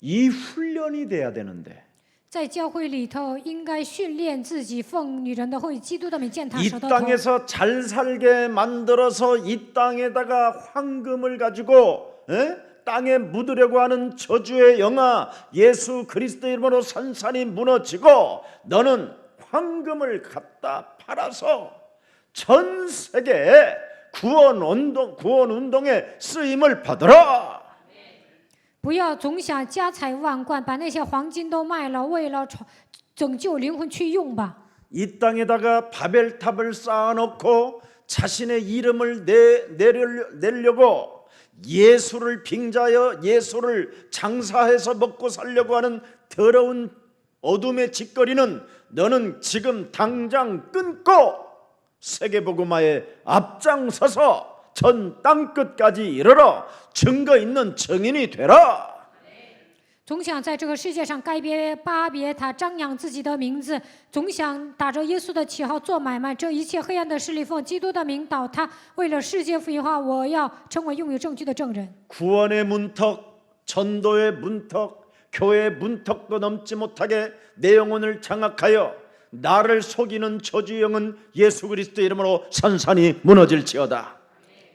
이 훈련이 돼야 되는데 在教会里头，应该训练自己，奉女人的后裔基督的名践踏 이 舌头头。 땅에서 잘 살게 만들어서 이 땅에다가 황금을 가지고 땅에 묻으려고 하는 저주의 영아 예수 그리스도 이름으로 산산이 무너지고 너는 황금을 갖다 팔아서 전 세계에 구원 운동에 쓰임을 받으라. 不要总想家财万贯，把那些黄金都卖了，为了拯救灵魂去用吧。 이 땅에다가 바벨탑을 쌓아놓고 자신의 이름을 내려고 예수를 빙자하여 예수를 장사해서 먹고 살려고 하는 더러운 어둠의 짓거리는 너는 지금 당장 끊고 세계복음화에 앞장서서 전 땅끝까지 이르러 증거 있는 증인이 되라. 总想在这个世界上盖巴别塔，张扬自己的名字，总想打着耶稣的旗号做买卖。这一切黑暗的势力奉基督的名倒塌。为了世界福音化，我要成为拥有证据的证人。 구원의 문턱, 전도의 문턱, 교회의 문턱도 넘지 못하게 내 영혼을 장악하여 나를 속이는 저주의 영은 예수 그리스도 이름으로 산산이 무너질지어다.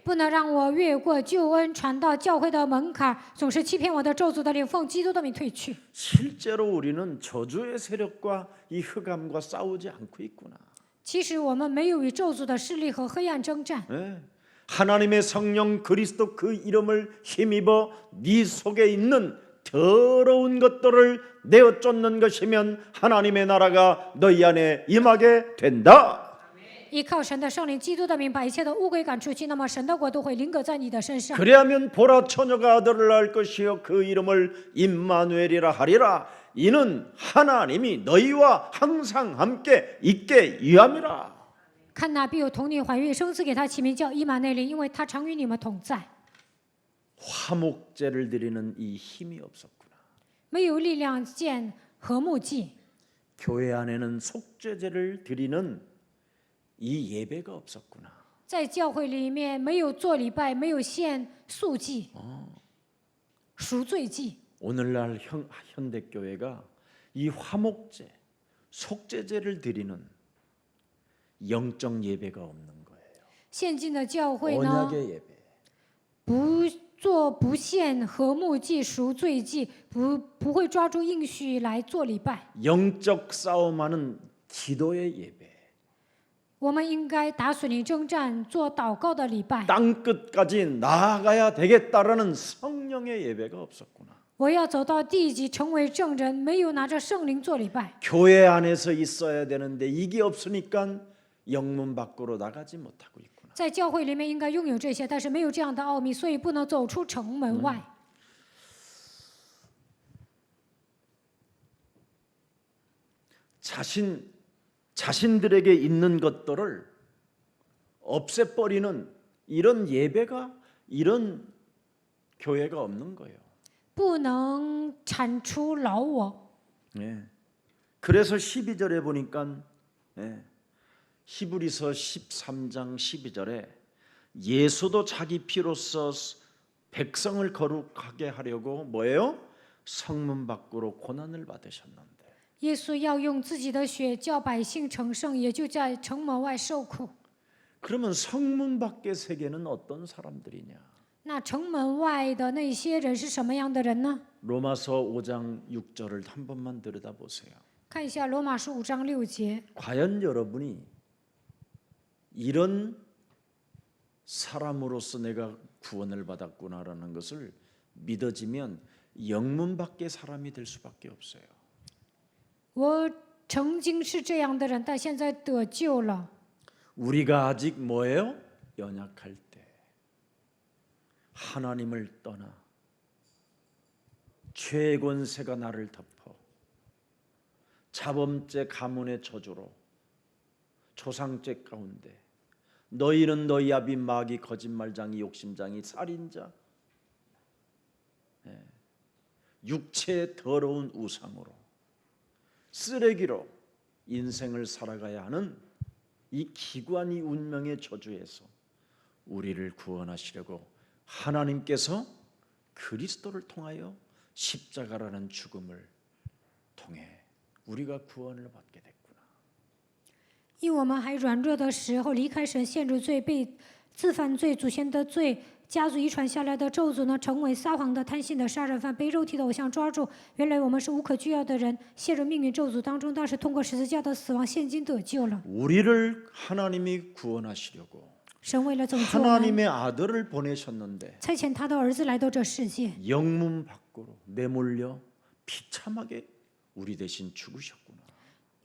不能让我越过救恩传道教会的门槛，总是欺骗我的咒诅的灵，奉基督的名退去。 실제로 우리는 저주의 세력과 이 흑암과 싸우지 않고 있구나. 其实我们没有与咒诅的势力和黑暗征战。 하나님의 성령 그리스도 그 이름을 힘입어 네 속에 있는 더러운 것들을 내어 쫓는 것이면 하나님의 나라가 너희 안에 임하게 된다. 依靠神的圣灵，基督的名，把一切的乌鬼赶出去，那么神的国度会临格在你的身上。 그리하면 보라 처녀가 아들을 낳을 것이요 그 이름을 임마누엘이라 하리라. 이는 하나님이 너희와 항상 함께 있게 위함이라. 看哪，必有童女怀孕，生子给他起名叫以马内利，因为他常与你们同在。 화목제를 드리는 이 힘이 없었구나. 没有力量见和睦祭， 교회 안에는 속죄제를 드리는 이 예배가 없었구나. 在教会里面没有做礼拜，没有献素祭、赎罪祭。 오늘날 현대교회가 이 화목제, 속죄제를 드리는 영적 예배가 없는 거예요. 现今的教会呢， 언약의 예배. 不献和睦祭、赎罪祭，不会抓住应许来做礼拜。 영적 싸움하는 기도의 예배. 我们应该打水灵征战，做祷告的礼拜。 땅끝까지 나아가야 되겠다라는 성령의 예배가 없었구나. 我要走到地极，成为证人，没有拿着圣灵做礼拜。 교회 안에서 있어야 되는데 이게 없으니까 영문 밖으로 나가지 못하고 있구나. 在教会里面应该拥有这些，但是没有这样的奥秘，所以不能走出城门外。 자신들에게 있는 것들을 없애버리는 이런 예배가 이런 교회가 없는 거예요. 不能铲除老我。 그래서 12절에 보니까 히브리서 13장 12절에 예수도 자기 피로써 백성을 거룩하게 하려고 뭐예요? 성문 밖으로 고난을 받으셨는데 耶稣要用自己的血叫百姓成圣，也就在城门外受苦。 그러면 성문 밖의 세계는 어떤 사람들이냐? 那城门外的那些人是什么样的人呢？ 로마서 5장 6절을 한 번만 들여다보세요. 看一下罗马书5章6节。 과연 여러분이 이런 사람으로서 내가 구원을 받았구나라는 것을 믿어지면 영문 밖의 사람이 될 수밖에 없어요. 我曾经是这样的人，但现在得救了。 우리가 아직 뭐예요? 연약할 때 하나님을 떠나 죄의 권세가 나를 덮어 자범죄 가문의 저주로 조상죄 가운데 너희는 너희 아비 마귀 거짓말장이 욕심장이 살인자 육체의 더러운 우상으로 쓰레기로 인생을 살아가야 하는 이 기구한 이 운명의 저주에서 우리를 구원하시려고 하나님께서 그리스도를 통하여 십자가라는 죽음을 통해 우리가 구원을 받게 됐구나. 因我们还软弱的时候离开神，陷入罪，被自犯罪、祖先的罪、家族遗传下来的咒诅呢，成为撒谎的、贪心的、杀人犯，被肉体的偶像抓住。原来我们是无可救药的人，陷入命运咒诅当中，但是通过十字架的死亡，现今得救了。 우리를 하나님이 구원하시려고 神为了拯救我们， 하나님의 아들을 보내셨는데 差遣他的儿子来到这世界， 영문 밖으로 내몰려 비참하게 우리 대신 죽으셨구나.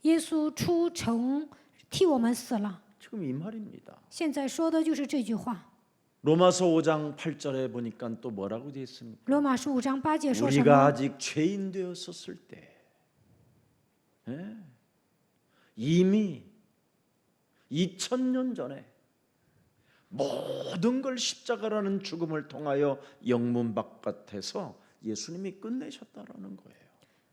耶稣出城替我们死了。 지금 이 말입니다. 现在说的就是这句话。 로마서 5장 8절에 보니까 또 뭐라고 되어 있습니까? 罗马书5章8节说什 우리가 么？ 아직 죄인 되었었을 때 이미 2000년 전에 모든 걸 십자가라는 죽음을 통하여 영문 바깥에서 예수님이 끝내셨다라는 거예요.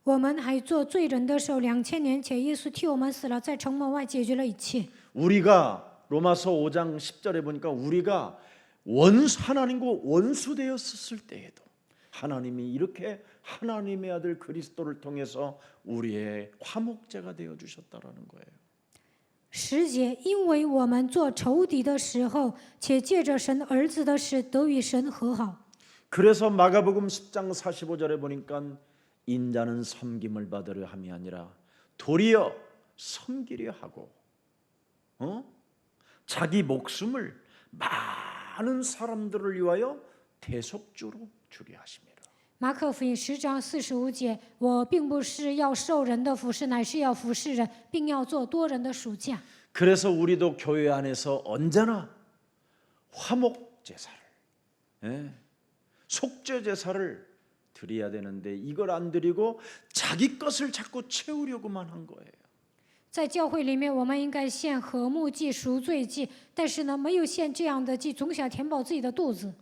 我们还做罪人的时候，2000年前耶稣替我们死了，在城门外解决了一切。 우리가 로마서 5장 10절에 보니까 우리가 하나님과 원수 되었을 때에도 하나님이 이렇게 하나님의 아들 그리스도를 통해서 우리의 화목제가 되어 주셨다라는 거예요. 10节，因为我们做仇敌的时候，且借着神儿子的事得与神和好。 그래서 마가복음 10장 45절에 보니까 인자는 섬김을 받으려 함이 아니라 도리어 섬기려 하고 자기 목숨을 많은 사람들을 위하여 대속주로 주려 하십니다. 马可福音10章45节，我并不是要受人的服侍，乃是要服侍人，并要做多人的属下。 그래서 우리도 교회 안에서 언제나 화목 제사를 속죄 제사를 드려야 되는데 이걸 안 드리고 자기 것을 자꾸 채우려고만 한 거예요. 在教会里面，我们应该献和睦祭、赎罪祭，但是呢，没有献这样的祭，总想填饱自己的肚子。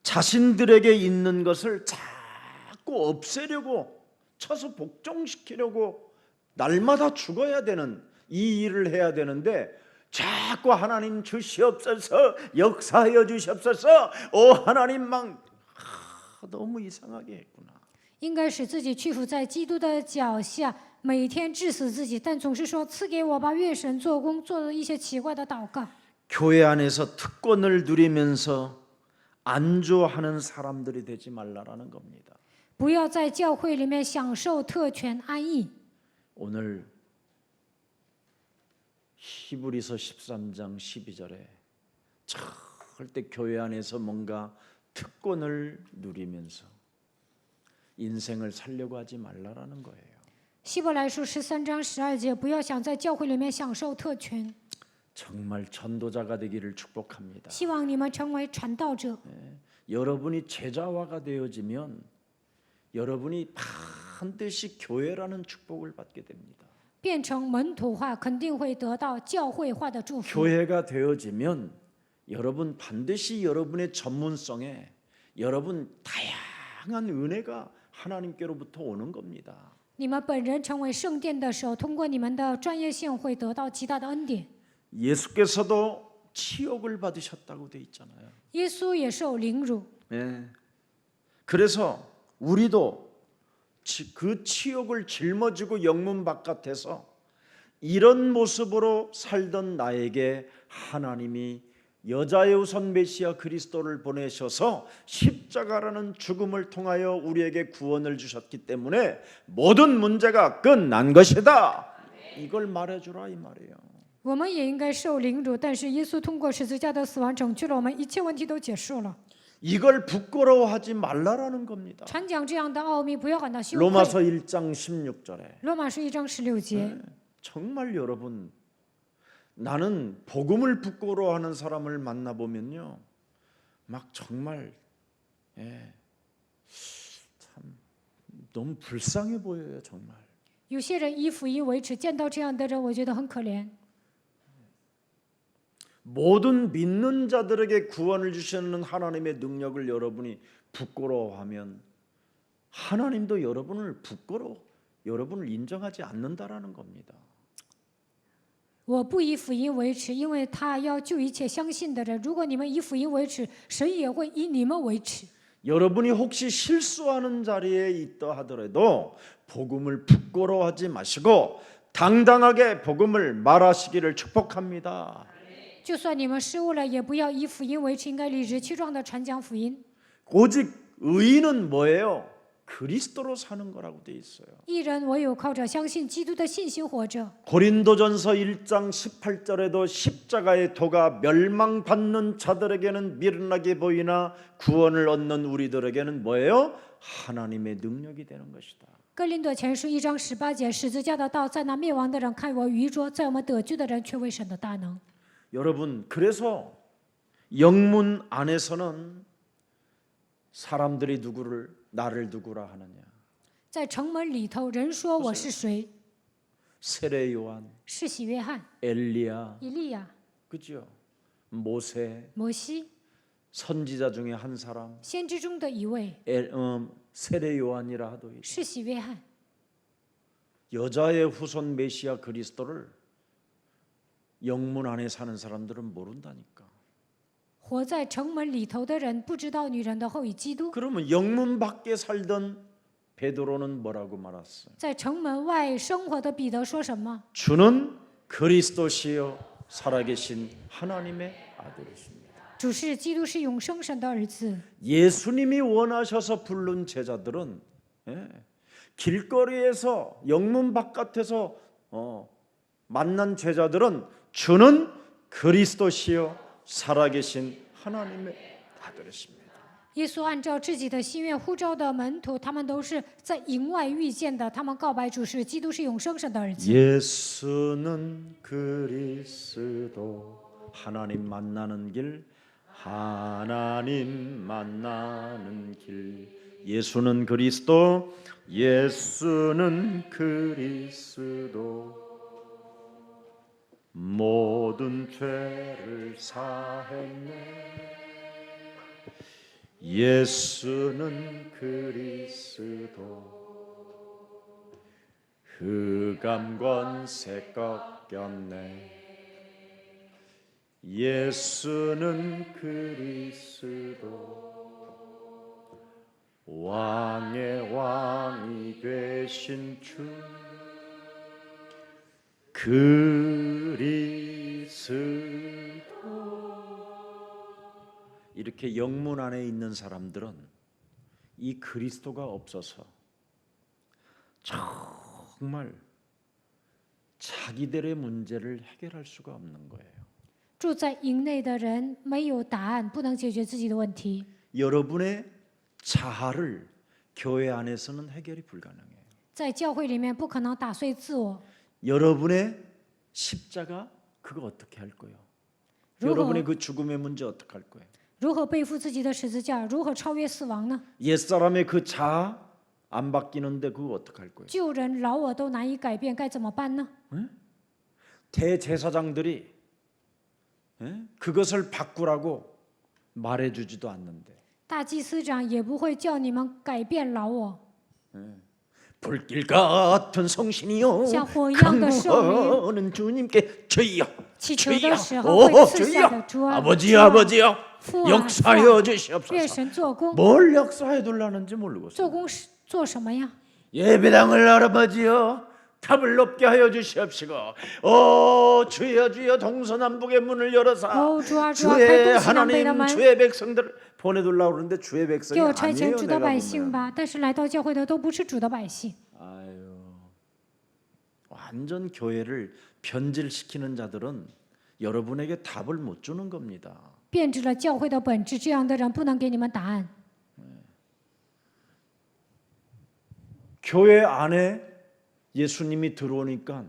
자신들에게 있는 것을 자꾸 없애려고 쳐서 복종시키려고 날마다 죽어야 되는 이 일을 해야 되는데 자꾸 하나님 주시옵소서 역사하여 주시옵소서 하나님만 너무 이상하게 했구나. 应该使自己屈服在基督的脚下，每天致死自己，但总是说赐给我吧，愿神做工，做一些奇怪的祷告。 교회 안에서 특권을 누리면서 안주하는 사람들이 되지 말라라는 겁니다. 不要在教会里面享受特权安逸。 오늘 히브리서 13장 12절에 절대 교회 안에서 뭔가 특권을 누리면서 인생을 살려고 하지 말라라는 거예요. 希伯来书13章12节，不要想在教会里面享受特权。 정말 전도자가 되기를 축복합니다. 希望你们成为传道者。 여러분이 제자화가 되어지면 여러분이 반드시 교회라는 축복을 받게 됩니다. 变成门徒化，肯定会得到教会化的祝福。 교회가 되어지면 여러분 반드시 여러분의 전문성에 여러분 다양한 은혜가 하나님께로부터 오는 겁니다. 你们本人成为圣殿的时候，通过你们的专业性会得到极大的恩典。 예수께서도 치욕을 받으셨다고 돼 있잖아요. 耶稣也受凌辱， 그래서 우리도 그 치욕을 짊어지고 영문 바깥에서 이런 모습으로 살던 나에게 하나님이 여자의 우선 메시아 그리스도를 보내셔서 십자가라는 죽음을 통하여 우리에게 구원을 주셨기 때문에 모든 문제가 끝난 것이다. 이걸 말해주라 이 말이에요. 我们也应该受凌辱，但是耶稣通过十字架的死亡拯救了我们，一切问题都结束了。 이걸 부끄러워하지 말라라는 겁니다. 传讲这样的奥秘，不要感到羞愧。 로마서 1장 16절에 罗马书1章16节， 정말 여러분 나는 복음을 부끄러워하는 사람을 만나 보면요 막 정말 참 너무 불쌍해 보여요 정말. 有些人以福音为耻，见到这样的人，我觉得很可怜。 모든 믿는 자들에게 구원을 주시는 하나님의 능력을 여러분이 부끄러워하면 하나님도 여러분을 인정하지 않는다라는 겁니다. 我不以福音为耻，因为他要救一切相信的人。如果你们以福音为耻，神也会以你们为耻。 여러분이 혹시 실수하는 자리에 있다 하더라도 복음을 부끄러워하지 마시고 당당하게 복음을 말하시기를 축복합니다. 就算你们失误了，也不要以福音为耻，应该理直气壮地传讲福音。 오직 의인은 뭐예요? 그리스도로 사는 거라고 돼 있어요. 义人唯有靠着相信基督的信心活着。 고린도전서 1장 18절에도 십자가의 도가 멸망받는 자들에게는 미련하게 보이나 구원을 얻는 우리들에게는 뭐예요? 하나님의 능력이 되는 것이다. 哥林多前书1章18节，十字架的道在那灭亡的人看为愚拙，在我们得救的人却为神的大能。 여러분, 그래서 영문 안에서는 사람들이 나를 누구라 하느냐? 在城门里头，人说我是谁？ 세례 요한, 是洗约翰、 엘리야, 以利亚、 그죠? 모세, 摩西， 선지자 중에 한 사람, 先知中的一位， 세례 요한이라 하도 是洗约翰。 여자의 후손 메시아 그리스도를 영문 안에 사는 사람들은 모른다니까. 活在城门里头的人不知道女人的后裔基督， 그러면 영문 밖에 살던 베드로는 뭐라고 말했어요? 在城门外生活的彼得说什么？ 주는 그리스도시요 살아계신 하나님의 아들이십니다. 主是基督，是永生神的儿子。 예수님이 원하셔서 부른 제자들은 길거리에서 영문 바깥에서 만난 제자들은 주는 그리스도시요 살아계신 하나님의 아들이십니다. 耶稣按照自己的心愿呼召的门徒，他们都是在营外遇见的。他们告白主是基督，是永生神的儿子。 예수는 그리스도 하나님 만나는 길 하나님 만나는 길 예수는 그리스도 예수는 그리스도 모든 죄를 사했네 예수는 그리스도 흑암 권세 꺾였네 예수는 그리스도 왕의 왕이 되신 주 그리스도 이렇게 영문 안에 있는 사람들은 이 그리스도가 없어서 정말 자기들의 문제를 해결할 수가 없는 거예요. 住在营内的人没有答案，不能解决自己的问题。 여러분의 자아를 교회 안에서는 해결이 불가능해요. 在教会里面不可能打碎自我。 여러분의 십자가 그거 어떻게 할 거예요?如何 여러분의 그 죽음의 문제 어떻게 할 거예요? 如何背负自己的十字架？如何超越死亡呢？ 옛사람의 그 자아 안 바뀌는데 그거 어떻게 할 거예요? 旧人老我都难以改变，该怎么办呢？ 대제사장들이 그것을 바꾸라고 말해주지도 않는데 大祭司长也不会叫你们改变老我， 불길 같은 성신이요 像火一样的圣灵， 강구하는 주님께 주여 祈求的时候 오 会赐下的 주여 主啊， 아버지 主啊 아버지요 父啊， 역사하여 愿 주시옵소서 神做工， 뭘 역사해 둘라는지 모르겠어요 做工是做什么呀？ 예배당을 알아봐지요 탑을 높게 하여 주시옵시고 오 주여 주여 동서남북의 문을 열어사 哦，主啊，主啊，开 주의 东西南北的 하나님 门， 주의 백성들을 보내둘라고 그러는데 주의 给 백성이 我差遣 아니에요 主的 내가 百姓 보면 吧。但是来到教会的都不是主的百姓， 아유 완전 교회를 변질시키는 자들은 여러분에게 답을 못 주는 겁니다 变质了教会的本质。这样的人不能给你们答案。 교회 안에 예수님이 들어오니까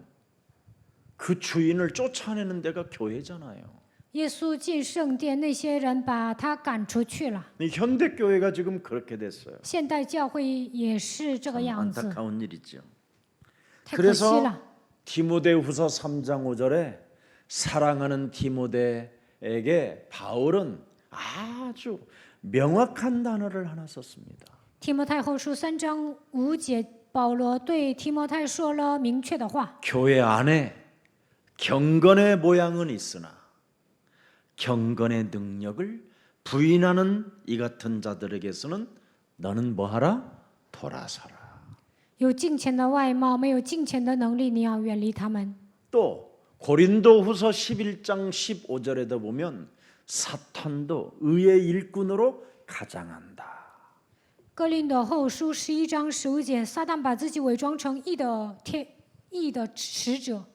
그 주인을 쫓아내는 데가 교회잖아요 耶稣进圣殿，那些人把他赶出去了。 이 현대 교회가 지금 그렇게 됐어요 现代教会也是这个 참 样子。 안타까운 일이죠 太可惜 그래서 了。 디모데후서 3장 5절에 사랑하는 디모데에게 바울은 아주 명확한 단어를 하나 썼습니다. 提摩太后书3章5节，保罗对提摩太说了明确的话： 교회 안에 경건의 모양은 있으나 경건의 능력을 부인하는 이 같은 자들에게서는 너는 뭐하라? 돌아서라. 有敬虔的外貌，没有敬虔的能力，你要远离他们。 또 고린도후서 11장 15절에도 보면 사탄도 의의 일꾼으로 가장한다. 哥林多后书11章15节，撒旦把自己伪装成义的使者，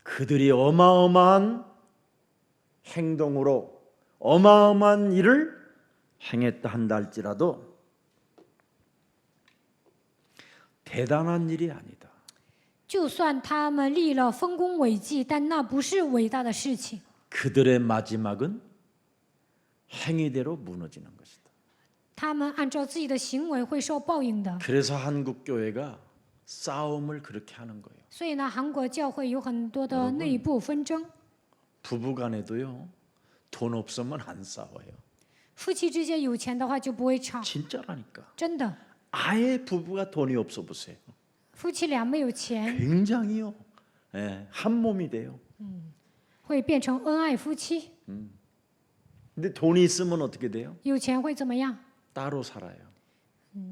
그들이 어마어마한 행동으로 어마어마한 일을 행했다 한다 할지라도 대단한 일이 아니다. 就算他们立了丰功伟绩，但那不是伟大的事情。 그들의 마지막은 행위대로 무너지는 것이다. 他们按照自己的行为会受报应的。 그래서 한국 교회가 싸움을 그렇게 하는 거예요. 所以呢，韩国教会有很多的内部纷争， 부부간에도요. 돈 없으면 안 싸워요. 夫妻之间有钱的话就不会吵， 진짜라니까. 真的。 아예 부부가 돈이 없어 보세요. 夫妻俩没有钱， 굉장히요. 예, 한 몸이 돼요. 会变成恩爱夫妻； 근데 돈이 있으면 어떻게 돼요? 有钱会怎么样？ 따로 살아요.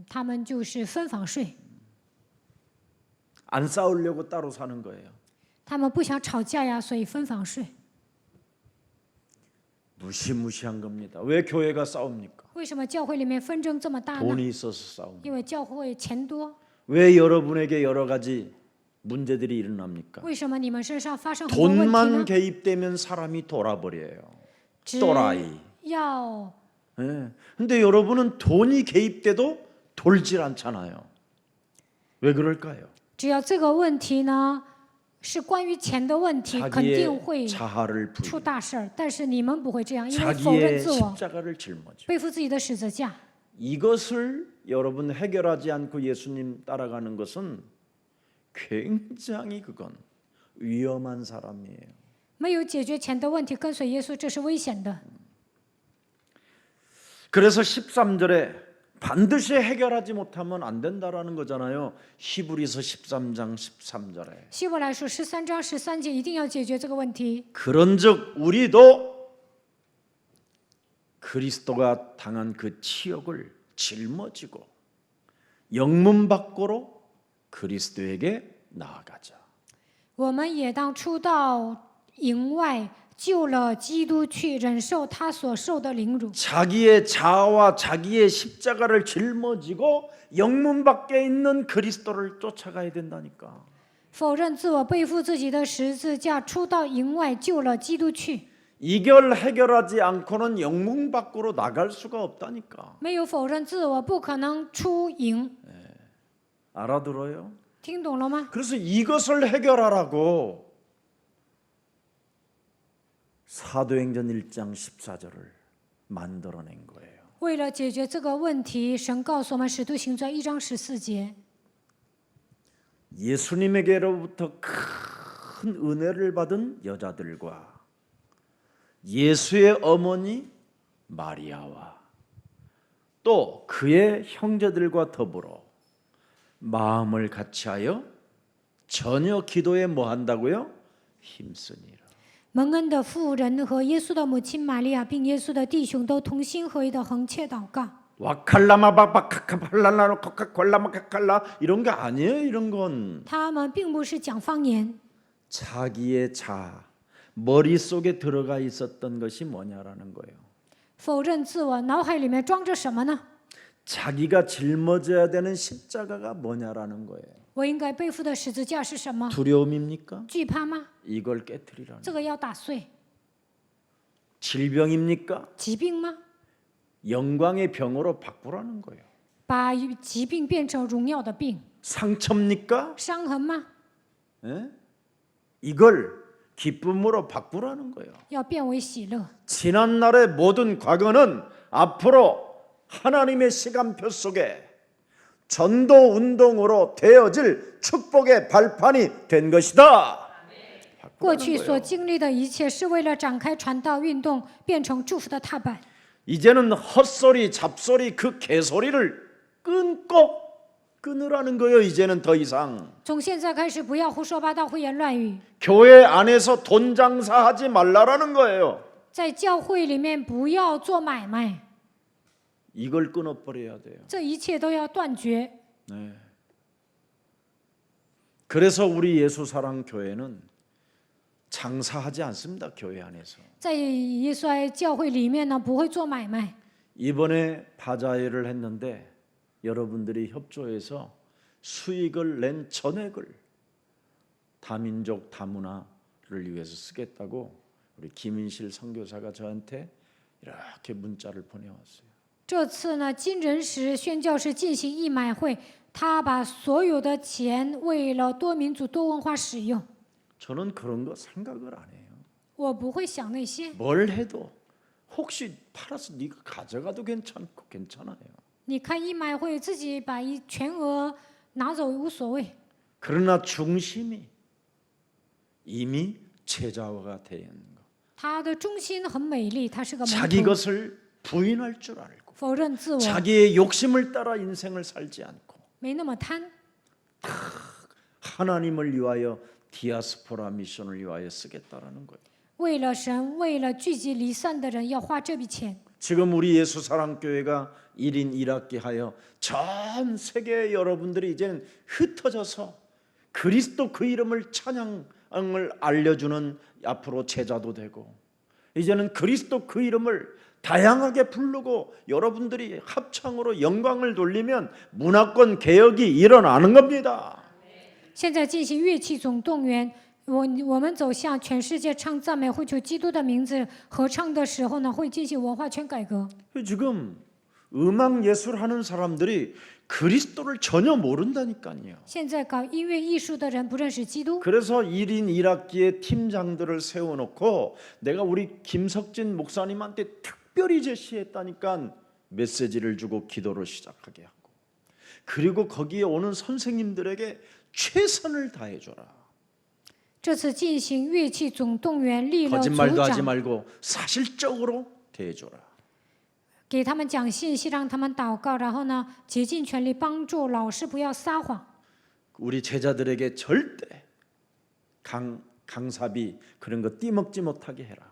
他们就是分房睡， 안 싸우려고 따로 사는 거예요. 他们不想吵架呀，所以分房睡。 무시무시한 겁니다. 왜 교회가 싸웁니까? 为什么教会里面纷争这么大呢？ 돈이 있어서 싸웁니다. 因为教会钱多。 왜 여러분에게 여러 가지 문제들이 일어납니까? 为什么你们身上发生很多问题 돈만 呢？ 개입되면 사람이 돌아버려요. 只 또라이. 要 예. 근데 여러분은 돈이 개입돼도 돌질 않잖아요. 왜 그럴까요? 只要这个问题呢是关于钱的问题，肯定会 자기의 자아를 出 부인, 大事儿。但是你们不会这样，因为否认 자기의 自我， 십자가를 짊어져. 背负自己的十字架。 이것을 여러분 해결하지 않고 예수님 따라가는 것은 굉장히 그건 위험한 사람이에요. 没有解决钱的问题，跟随耶稣这是危险的。 그래서 13절에 반드시 해결하지 못하면 안 된다라는 거잖아요. 히브리서 13장 13절에. 希伯来书13章13节一定要解决这个问题。 그런즉 우리도 그리스도가 당한 그 치욕을 짊어지고 영문 밖으로 그리스도에게 나아가자. 我们也当出到营外，救了基督去忍受他所受的凌辱。 자기의 자아와 자기의 십자가를 짊어지고 영문 밖에 있는 그리스도를 쫓아가야 된다니까. 否认自我，背负自己的十字架，出到营外，救了基督去。 이걸 해결하지 않고는 영문 밖으로 나갈 수가 없다니까. 没有否认自我，不可能出营。 알아들어요? 听懂了吗？ 그래서 이것을 해결하라고 사도행전 1장 14절을 만들어낸 거예요. 为了解决这个问题，神告诉我们，《使徒行传》1章14节， 예수님에게로부터 큰 은혜를 받은 여자들과 예수의 어머니 마리아와 또 그의 형제들과 더불어 마음을 같이하여 전혀 기도에 뭐 한다고요? 힘쓰니라. 蒙恩的妇人和耶稣的母亲玛利亚，并耶稣的弟兄都同心合意的横切祷告。 와칼라마바바카카팔랄라 코카콜라마카칼라 이런 게 아니에요. 이런 건 他们并不是讲方言， 자기의 자아 머릿속에 들어가 있었던 것이 뭐냐라는 거예요. 否认自我，脑海里面装着什么呢？ 자기가 짊어져야 되는 십자가가 뭐냐라는 거예요. 我应该背负的十字架是什么？ 두려움입니까? 惧怕吗？ 이걸 깨트리라는 这个要打碎。 질병입니까? 疾病吗？ 영광의 병으로 바꾸라는 거예요. 把疾病变成荣耀的病。 상처입니까? 伤痕吗？ 예? 이걸 기쁨으로 바꾸라는 거예요. 要变为喜乐。 지난날의 모든 과거는 앞으로 하나님의 시간표 속에 전도 운동으로 되어질 축복의 발판이 된 것이다. 过去所经历的一切是为了展开传道运动，变成祝福的踏板。 이제는 헛소리, 잡소리, 그 개소리를 끊으라는 거예요. 이제는 더 이상 从现在开始，不要胡说八道、胡言乱语， 교회 안에서 돈 장사하지 말라라는 거예요. 在教会里面不要做买卖， 이걸 끊어버려야 돼요. 这一切都要断绝。 네. 그래서 우리 예수사랑 교회는 장사하지 않습니다. 교회 안에서. 在耶稣爱教会里面呢，不会做买卖。 이번에 바자회를 했는데 여러분들이 협조해서 수익을 낸 전액을 다민족 다문화를 위해서 쓰겠다고 우리 김인실 선교사가 저한테 이렇게 문자를 보내왔어요. 这次呢，金人时宣教士进行义买会，他把所有的钱为了多民族多文化使用。 저는 그런 거 생각을 안 해요. 我不会想那些。 뭘 해도 혹시 팔아서 네가 가져가도 괜찮아요. 你开义卖会，自己把全额拿走无所谓。 그러나 중심이 이미 제자화가 되어 있는 거. 他的中心很美丽，他是个门 자기 徒， 것을 부인할 줄 알고 否认自我， 자기의 욕심을 따라 인생을 살지 않고 没那么贪， 하나님을 위하여 디아스포라 미션을 위하여 쓰겠다라는 거예요. 为了神，为了聚集离散的人，要花这笔钱。 지금 우리 예수사랑교회가 1인 1학기 하여 전 세계 여러분들이 이제는 흩어져서 그리스도 그 이름을 찬양을 알려주는 앞으로 제자도 되고 이제는 그리스도 그 이름을 다양하게 부르고 여러분들이 합창으로 영광을 돌리면 문화권 개혁이 일어나는 겁니다. 现在进行乐器总动员，我们走向全世界唱赞美，会求基督的名字合唱的时候呢，会进行文化圈改革。 지금 음악 예술 하는 사람들이 그리스도를 전혀 모른다니까요. 现在搞音乐艺术的人不认识基督， 그래서 1인 1학기에 팀장들을 세워놓고 내가 우리 김석진 목사님한테 특별히 제시했다니까 메시지를 주고 기도를 시작하게 하고 그리고 거기에 오는 선생님들에게 최선을 다해줘라. 这次进行乐器总动员，立了组 거짓말도 하지 长， 말고 사실적으로 대해줘라. 给他们讲信息，让他们祷告，然后呢，竭尽全力帮助老师不要撒谎。 우리 제자들에게 절대 강사비 그런 거 띠먹지 못하게 해라.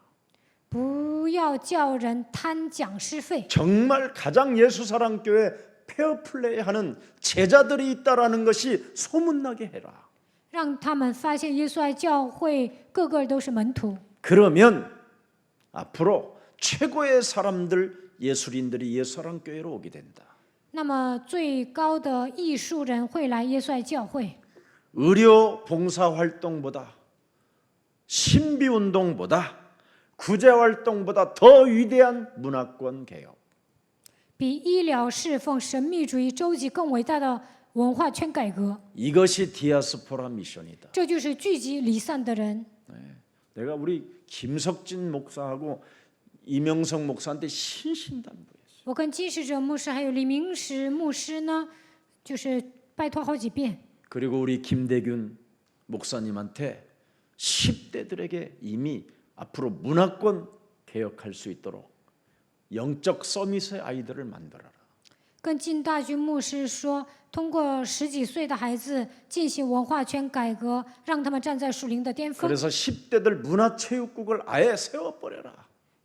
不要叫人贪讲师费。 정말 가장 예수사랑교회 페어플레이하는 제자들이 있다라는 것이 소문나게 해라. 让他们发现耶稣爱教会个个都是门徒， 그러면 앞으로 최고의 사람들 예술인들이 예수사랑교회로 오게 된다. 那么最高的艺术人会来耶稣爱教会。 의료 봉사 활동보다 신비 운동보다 구제 활동보다 더 위대한 문화권 개혁. 比医疗侍奉、神秘主义、周济更伟大的文化圈改革， 이것이 디아스포라 미션이다. 这就是聚集离散的人。 내가 우리 김석진 목사하고 이명성 목사한테 신신당부했어. 我跟金使者牧师还有李明石牧师呢，就是拜托好几遍。 그리고 우리 김대균 목사님한테 10대들에게 이미 앞으로 문화권 개혁할 수 있도록 영적 서밋의 아이들을 만들어라. 跟金大军牧师说，通过10几岁的孩子进行文化圈改革，让他们站在属灵的巅峰。 그래서 10대들 문화체육국을 아예 세워버려라.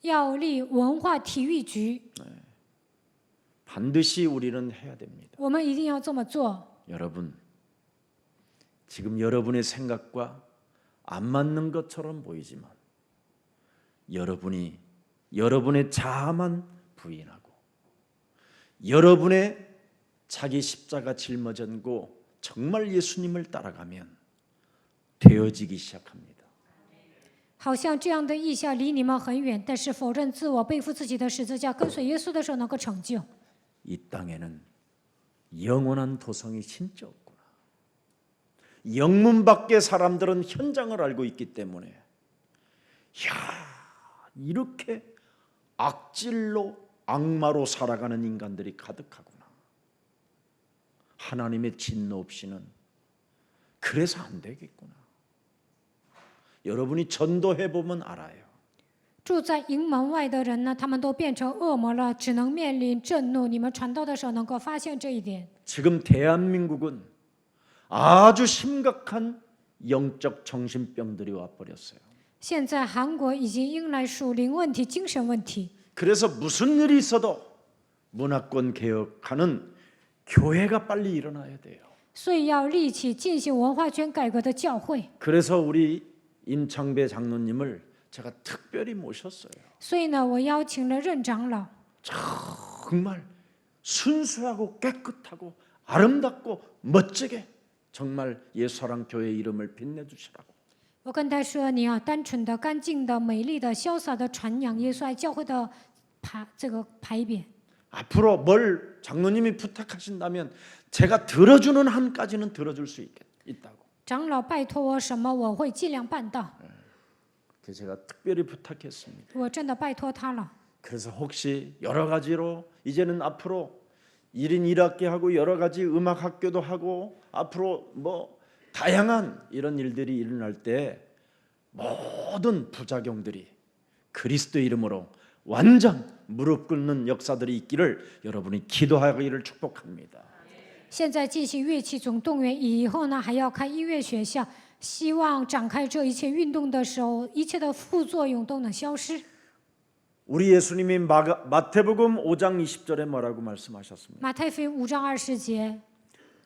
要立文化体育局， 반드시 우리는 해야 됩니다. 我们一定要这么做。 여러분, 지금 여러분의 생각과 안 맞는 것처럼 보이지만 여러분이 여러분의 자아만 부인하고 여러분의 자기 십자가 짊어지고 정말 예수님을 따라가면 되어지기 시작합니다. 好像这样的意象离你们很远，但是否认自我、背负自己的十字架、跟随耶稣的时候，能够成就。 이 땅에는 영원한 도성이 진짜 없구나. 영문 밖의 사람들은 현장을 알고 있기 때문에 이렇게 악질로 악마로 살아가는 인간들이 가득하구나. 하나님의 진노 없이는 그래서 안 되겠구나. 여러분이 전도해 보면 알아요. 住在营门外的人呢，他们都变成恶魔了，只能面临震怒。你们传道的时候能够发现这一点。 지금 대한민국은 아주 심각한 영적 정신병들이 와 버렸어요. 现在韩国已经迎来属灵问题、精神问题， 그래서 무슨 일이 있어도 문화권 개혁하는 교회가 빨리 일어나야 돼요. 所以要立起进行文化圈改革的教会。 그래서 우리 임창배 장로님을 제가 특별히 모셨어요. 所以呢，我邀请了任长老， 정말 순수하고 깨끗하고 아름답고 멋지게 정말 예수사랑교회 이름을 빛내주시라고. 我跟他说：“你要单纯的、干净的、美丽的、潇洒的传扬耶稣爱教会的这个牌匾。 앞으로 뭘 장로님이 부탁하신다면 제가 들어주는 한까지는 들어줄 수 있다고. 长老拜托我什么，我会尽量办到。 그래서 제가 특별히 부탁했습니다. 我真的拜托他了。 그래서 혹시 여러 가지로 이제는 앞으로 1인 1학기 하고 여러 가지 음악 학교도 하고 앞으로 뭐 다양한 이런 일들이 일어날 때 모든 부작용들이 그리스도 이름으로 완전 무릎 꿇는 역사들이 있기를 여러분이 기도하기를 축복합니다. 现在进行乐器总动员，以后呢还要开音乐学校，希望展开这一切运动的时候，一切的副作用都能消失。 우리 예수님이 마태복음 5장 20절에 뭐라고 말씀하셨습니까? 马太福音5章20节，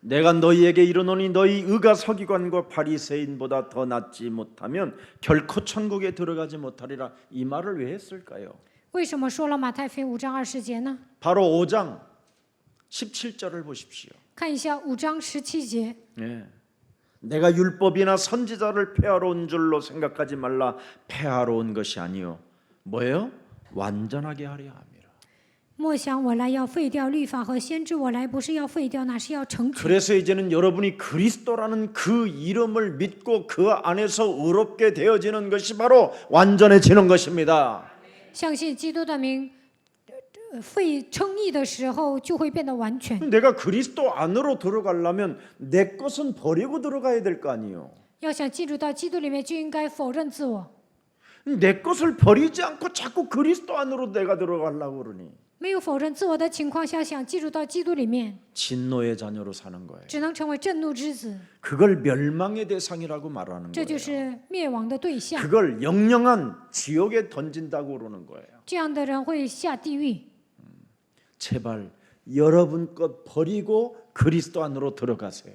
내가 너희에게 이르노니 너희 의가 서기관과 바리새인보다 더 낫지 못하면 결코 천국에 들어가지 못하리라. 이 말을 왜 했을까요? 为什么说了马太福音5章20节呢？ 바로 5장 17절을 보십시오. 看一下5章17节。 예. 내가 율법이나 선지자를 폐하러 온 줄로 생각하지 말라. 폐하러 온 것이 아니요. 뭐예요? 완전하게 하려 함이라. 莫想我来要废掉律法和先知，我来不是要废掉，乃是要成全。 그래서 이제는 여러분이 그리스도라는 그 이름을 믿고 그 안에서 의롭게 되어지는 것이 바로 완전해지는 것입니다. 相信基督的名，称义的时候就会变得完全。 내가 그리스도 안으로 들어가려면 내 것은 버리고 들어가야 될 거 아니에요. 要想进入到基督里面，就应该否认自我。 내 것을 버리지 않고 자꾸 그리스도 안으로 내가 들어가려고 그러니 没有否认自我的情况下，想进入到基督里面， 진노의 자녀로 사는 거예요. 只能成为震怒之子， 그걸 멸망의 대상이라고 말하는 这就 거예요. 是灭亡的对象。 그걸 영영한 지옥에 던진다고 그러는 거예요. 这样的人会下地狱。 제발 여러분 것 버리고 그리스도 안으로 들어가세요.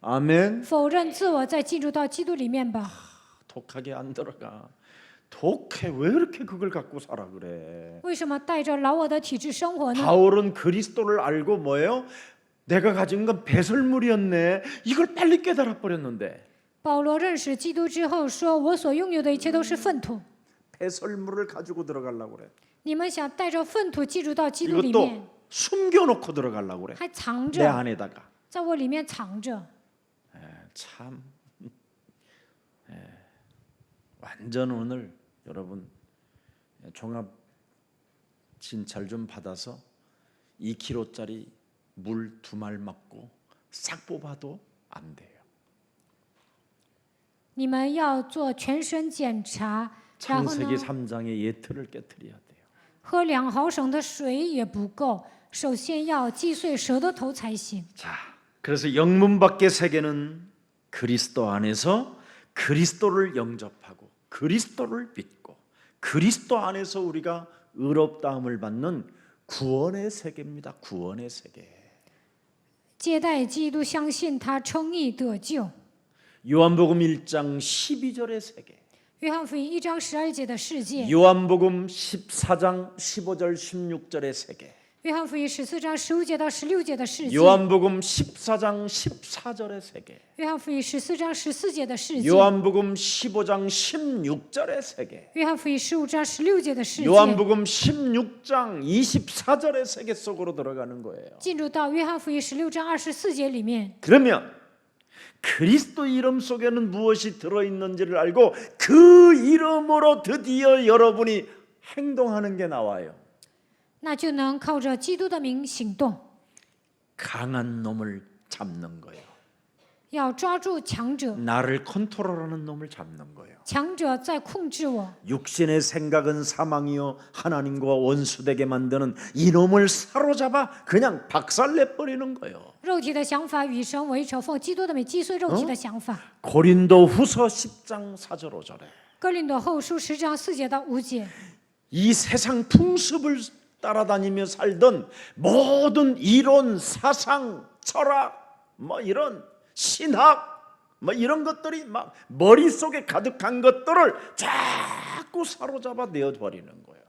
아멘. 否认自我，再进入到基督里面吧。 독하게 안 들어가. 독해. 왜 이렇게 그걸 갖고 살아 그래? 为什么带着老我的体质生活呢？ 바울은 그리스도를 알고 뭐예요? 내가 가진 건 배설물이었네. 이걸 빨리 깨달아 버렸는데. 保罗认识基督之后说：“我所拥有的一切都是粪土。 배설물을 가지고 들어가려고 그래. 你们想带着粪土进入到基督里 이것도 面， 숨겨놓고 들어가려고 그래. 还藏 내 着， 안에다가. 在我里面藏着。 참 완전 오늘 여러분 종합 진찰 좀 받아서 2kg짜리 물 2말 맞고 싹 뽑아도 안 돼요. 你们要做全身检查，然后 창세기 呢， 3장의 예틀을 깨뜨려야 돼요. 喝2毫升的水也不够，首先要击碎蛇的头才行。 자, 그래서 영문 밖의 세계는 그리스도 안에서 그리스도를 영접하고 그리스도를 믿고 그리스도 안에서 우리가 의롭다함을 받는 구원의 세계입니다. 구원의 세계. 接待基督，相信他称义得救。 요한복음 1장 12절의 세계. 约翰福音1章12节的世界， 요한복음 14장 15절 16절의 세계. 约翰福音14章15节到16节的世界， 요한복음 14장 14절의 세계. 约翰福音14章14节的世界， 요한복음 15장 16절의 세계. 约翰福音15章16节的世界， 요한복음 16장 24절의 세계 속으로 들어가는 거예요. 进入到约翰福音16章24节里面。 그러면 그리스도 이름 속에는 무엇이 들어있는지를 알고 그 이름으로 드디어 여러분이 행동하는 게 나와요. 那就能靠着基督的名行动。 강한 놈을 잡는 거예요. 要抓住强者， 나를 컨트롤하는 놈을 잡는 거예요. 强者在控制我。 육신의 생각은 사망이요 하나님과 원수되게 만드는 이 놈을 사로잡아 그냥 박살내버리는 거예요. 肉体的想法与神为仇，奉基督的名击碎肉体的想法。 고린도후서 10장 4절 5절에 哥林多后书10章4节到5节， 이 세상 풍습을 따라다니며 살던 모든 이론, 사상, 철학, 뭐 이런 신학, 뭐 이런 것들이 막 머릿속에 가득한 것들을 자꾸 사로잡아 내어버리는 거예요.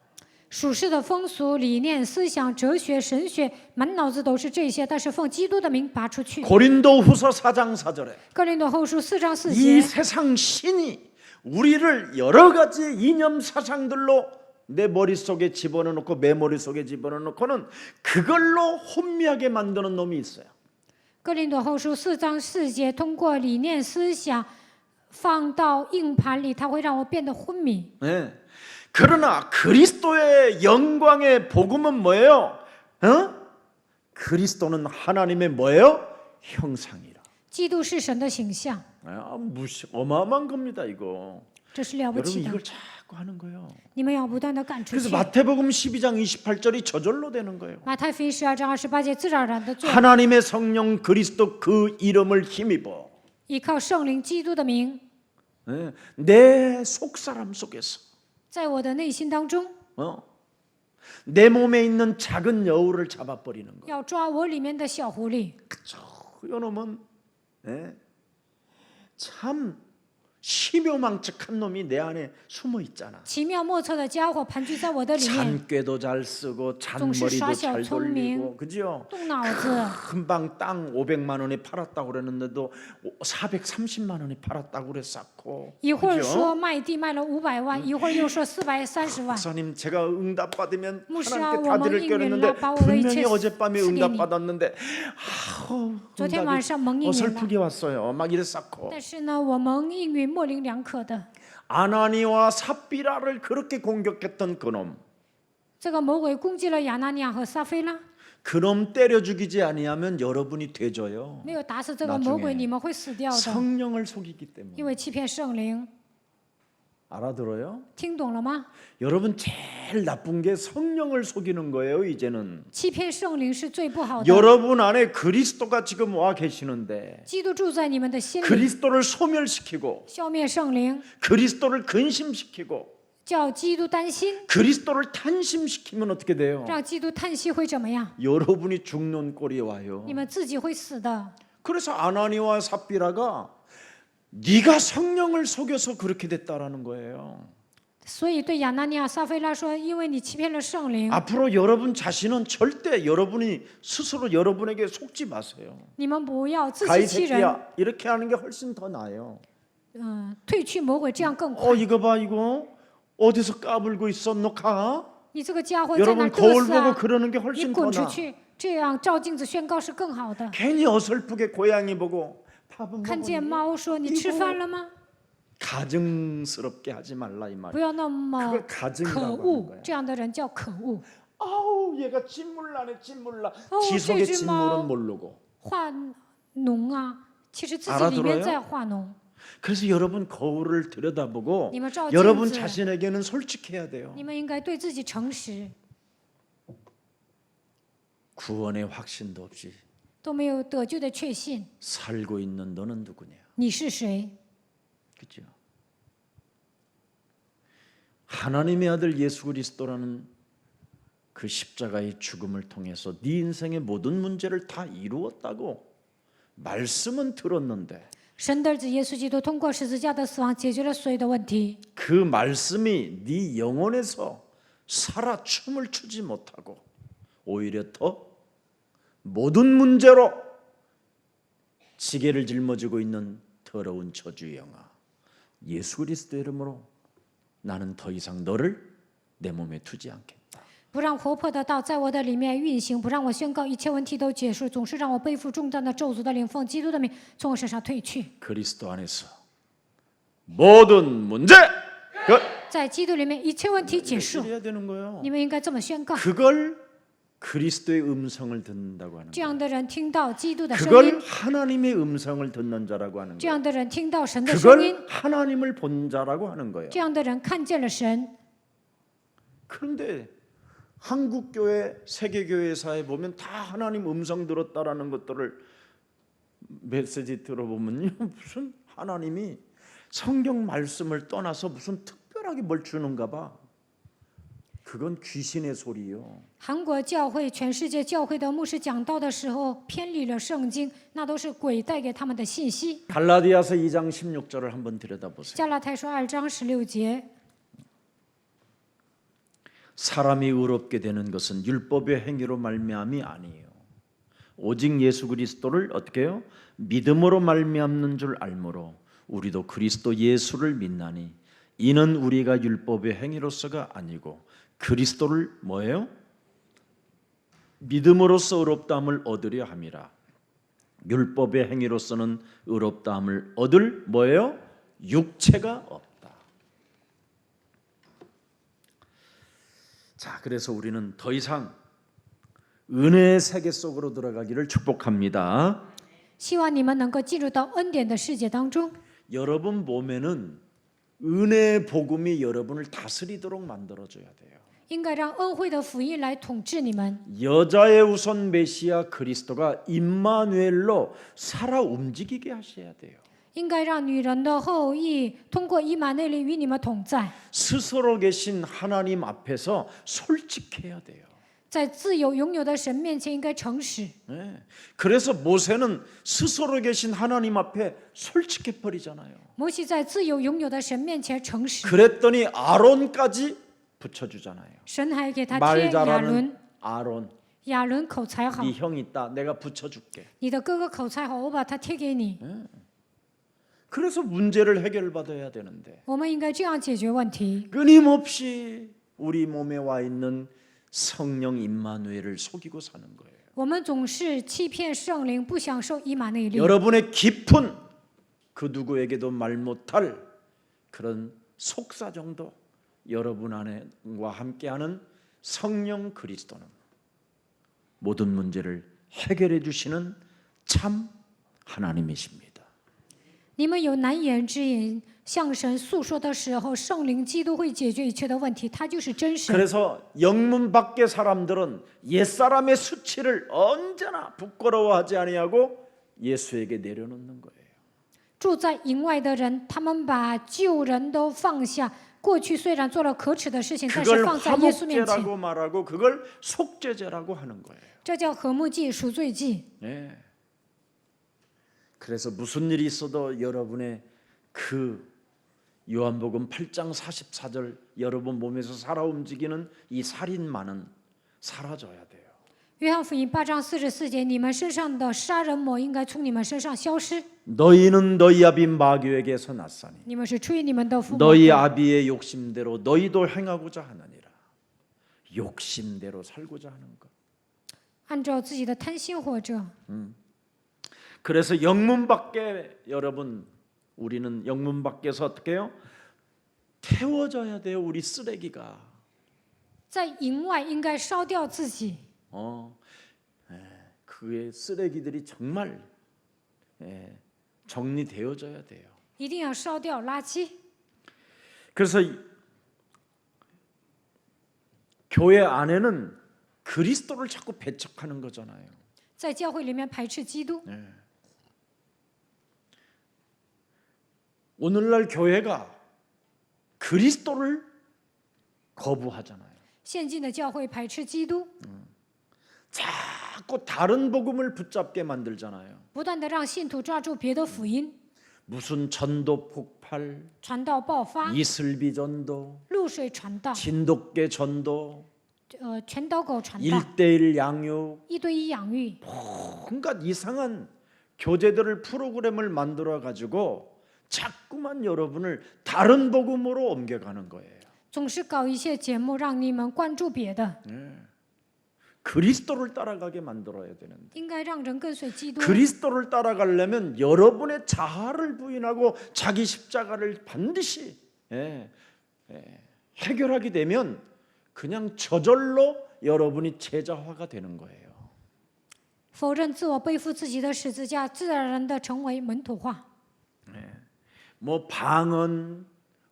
属世的风俗、理念、思想、哲学、神学，满脑子都是这些，但是奉基督的名拔出去。 고린도후서 4장 4절에 哥林多后书4章4 이 节， 세상 신이 우리를 여러 가지 이념 사상들로 내 머릿속에 집어넣고 내 머릿속에 집어넣고는 그걸로 혼미하게 만드는 놈이 있어요. 哥林多后书4章4节，通过理念思想放到硬盘里，它会让我变得昏迷。 네. 그러나 그리스도의 영광의 복음은 뭐예요? 그리스도는 하나님의 뭐예요? 형상이라. 基督是神的形象， 어마어마한 겁니다 이거. 这是了不 여러분 起的。 이걸 자꾸 하는 거예요. 你们要不断的赶出 그래서 去。 마태복음 12장 28절이 저절로 되는 거예요. 马太福音12章28节，自然而然的做， 하나님의 성령 그리스도 그 이름을 힘입어 依靠圣灵基督的名， 내 속사람 속에서 在我的内心当中， 내 몸에 있는 작은 여우를 잡아버리는 거예요. 要抓我里面的小狐狸。 그쵸? 이놈은 참 심요망측한 놈이 내 안에 숨어 있잖아. 奇妙莫测的家伙盘踞在我的里面， 잔꾀도 잘 쓰고 잔머리도 잘 돌리고 그죠? 动脑子。 금방 땅 500만 원에 팔았다고 그랬는데도 430만 원에 팔았다고 그랬었고 一会儿 그죠? 说卖地卖了500万，一会儿又说430万。 목사님 제가 응답 받으면 목사, 하나님께 다 드릴게 그랬는데 원망 인율라, 분명히 바오의 어젯밤에 체스기니. 응답 받았는데昨天 응답이 晚上蒙应允了， 어설프게 왔어요. 막 이랬었고 但是呢，我蒙应允模棱两可的。 아나니와 삽비라를 그렇게 공격했던 그놈 这个魔鬼攻击了亚拿尼亚和撒菲拉， 그놈 때려 죽이지 아니하면 여러분이 되져요. 没有打死这个魔鬼， 나중에 你们会死掉的， 성령을 속이기 때문에 因为欺骗圣灵。 알아들어요? 听懂了吗？ 여러분 제일 나쁜 게 성령을 속이는 거예요. 이제는 欺骗圣灵是最不好的。 여러분 안에 그리스도가 지금 와 계시는데 基督住在你们的心里， 그리스도를 소멸시키고 消灭圣灵， 그리스도를 근심시키고 叫基督担心， 그리스도를 탄심시키면 어떻게 돼요? 让基督叹息会怎么样？ 여러분이 죽는 꼴이 와요. 你们自己会死的。 그래서 아나니와 삽비라가 네가 성령을 속여서 그렇게 됐다라는 거예요. 所以对亚拿尼亚、撒菲拉说：“因为你欺骗了圣灵， 앞으로 여러분 자신은 절대 여러분이 스스로 여러분에게 속지 마세요. 你们不要自欺 가이 欺人， 새끼야 이렇게 하는 게 훨씬 더 나아요. 退去魔鬼，这样更快。 이거 봐 이거 어디서 까불고 있어 너 가? 你这个家伙在哪 여러분 嘚 거울 瑟 보고 啊？ 그러는 게 你 훨씬 더 滚出 나아. 去！这样照镜子宣告是更好的。 괜히 어설프게 고양이 보고 밥은 看见 먹었니? 猫说：‘你吃饭了吗？’ 가증스럽게 하지 말라 이 不 말이야. 要那么 그걸 可 가증이라고 하는 恶， 거야. 这样的人叫可恶。 아우 얘가 진물나네 진물나. 어우, 지 속의 쟤지 마. 진물은 모르고. 化脓啊，其实自己里面 알아들어요? 在化脓。 그래서 여러분 거울을 들여다보고 你们照镜 여러분 子， 자신에게는 솔직해야 돼요. 你们应该对自己诚实， 구원의 확신도 없이 都没有得救的确信。 살고 있는 너는 누구냐? 你是谁？ 그죠? 하나님의 아들 예수 그리스도라는 그 십자가의 죽음을 통해서 네 인생의 모든 문제를 다 이루었다고 말씀은 들었는데 神的儿子耶稣基督通过十字架的死亡解决了所有的问题。 그 말씀이 네 영혼에서 살아 춤을 추지 못하고 오히려 더 모든 문제로 지게를 짊어지고 있는 더러운 저주의 영아 예수 그리스도 이름으로 나는 더 이상 너를 내 몸에 두지 않겠다. 不让活泼的道在我的里面运行，不让我宣告一切问题都结束，总是让我背负重担的咒诅的灵，奉基督的名从我身上退去。 그리스도 안에서 모든 문제 끝. 在基督里面一切问题结束， 해야 되는 거예요. 你们应该这么宣告。 그걸 그리스도의 음성을 듣는다고 하는 这 거예요. 样的人听到基督的声 그걸 音， 하나님의 음성을 듣는 자라고 하는 这 거예요. 样的人听到神的声音， 그걸 하나님을 본 자라고 하는 거예요. 这样的人看见了神。 그런데 한국 교회, 세계 교회사에 보면 다 하나님 음성 들었다라는 것들을 메시지 들어보면요, 무슨 하나님이 성경 말씀을 떠나서 무슨 특별하게 뭘 주는가 봐. 그건 귀신의 소리요. 韩国教会、全世界教会的牧师讲道的时候偏离了圣经，那都是鬼带给他们的信息。 갈라디아서 2장 16절을 한번 들여다보세요. 加拉太书2章16节， 사람이 의롭게 되는 것은 율법의 행위로 말미암이 아니에요. 오직 예수 그리스도를 어떻게 해요? 믿음으로 말미암는 줄 알므로 우리도 그리스도 예수를 믿나니 이는 우리가 율법의 행위로서가 아니고 그리스도를 뭐예요? 믿음으로써 의롭다함을 얻으려 함이라. 율법의 행위로서는 의롭다함을 얻을 뭐예요? 육체가 없다. 자, 그래서 우리는 더 이상 은혜의 세계 속으로 들어가기를 축복합니다. 希望你们能够进入到恩典的世界当中。 여러분 몸에는 은혜의 복음이 여러분을 다스리도록 만들어줘야 돼요. 应该让恩惠的福音来统治你们。 여자의 우선 메시아 그리스도가 임마누엘로 살아 움직이게 하셔야 돼요. 应该让女人的后裔通过以马内利与你们同在， 스스로 계신 하나님 앞에서 솔직해야 돼요. 在自由拥有的神面前应该诚实。 네. 그래서 모세는 스스로 계신 하나님 앞에 솔직해 버리잖아요. 摩西在自由拥有的神面前诚实， 그랬더니 아론까지 붙여주잖아요. 神还给他 말 贴亚伦。 잘하는 아론, 亚伦口才好， 네 형 있다. 내가 붙여줄게. 你的哥哥口才好，我把他贴给你。 그래서 문제를 해결받아야 되는데 我们应该这样解决问题。 끊임없이 우리 몸에 와 있는 성령 임마누엘을 속이고 사는 거예요. 我们总是欺骗圣灵，不享受以马内利。 여러분의 깊은 그 누구에게도 말 못할 그런 속사 정도 여러분 안에와 함께하는 성령 그리스도는 모든 문제를 해결해 주시는 참 하나님이십니다. 你们有难言之隐，向神诉说的时候，圣灵基督会解决一切的问题，他就是真神。 그래서 영문 밖의 사람들은 옛사람의 수치를 언제나 부끄러워하지 아니하고 예수에게 내려놓는 거예요. 住在营外的人，他们把旧人都放下，过去虽然做了可耻的事情，但是 그걸 放在耶稣面前， 화목제라고 말하고 그걸 속죄제라고 하는 거예요. 这叫和睦祭、赎罪祭。 네. 그래서 무슨 일이 있어도 여러분의 그 요한복음 8장 44절 여러분 몸에서 살아 움직이는 이 살인마는 사라져야 돼요. 约翰福音8章44节，你们身上的杀人魔应该从你们身上消失。 너희는 너희 아비 마귀에게서 났사니 你们是出于你们的父母， 너희 아비의 욕심대로 너희도 행하고자 하느니라. 욕심대로 살고자 하는 것. 按照自己的贪心活着。 그래서 영문 밖에 여러분 우리는 영문 밖에서 어떻게 해요? 태워져야 돼요. 우리 쓰레기가. 在营外应该烧掉自己， 그의 쓰레기들이 정말 정리되어져야 돼요. 一定要烧掉垃圾。 그래서 교회 안에는 그리스도를 자꾸 배척하는 거잖아요. 在教会里面排斥基督。 오늘날 교회가 그리스도를 거부하잖아요. 现今的教会排斥基督， 자꾸 다른 복음을 붙잡게 만들잖아요. 不断的让信徒抓住别的福音， 무슨 전도 폭발, 传道爆发， 이슬비 전도, 露水传道， 진돗개 전도, 全斗狗传道， 1:1 양육, 一对一养育， 온갖 이상한 교재들을 프로그램을 만들어 가지고 자꾸만 여러분을 다른 복음으로 옮겨가는 거예요. 总是搞一些节目让你们关注别的， 그리스도를 따라가게 만들어야 되는데 应该让人跟随基督。 그리스도를 따라가려면 여러분의 자아를 부인하고 자기 십자가를 반드시 해결하게 되면 그냥 저절로 여러분이 제자화가 되는 거예요. 否认自我，背负自己的十字架，自然而然的成为门徒化。 뭐 방언,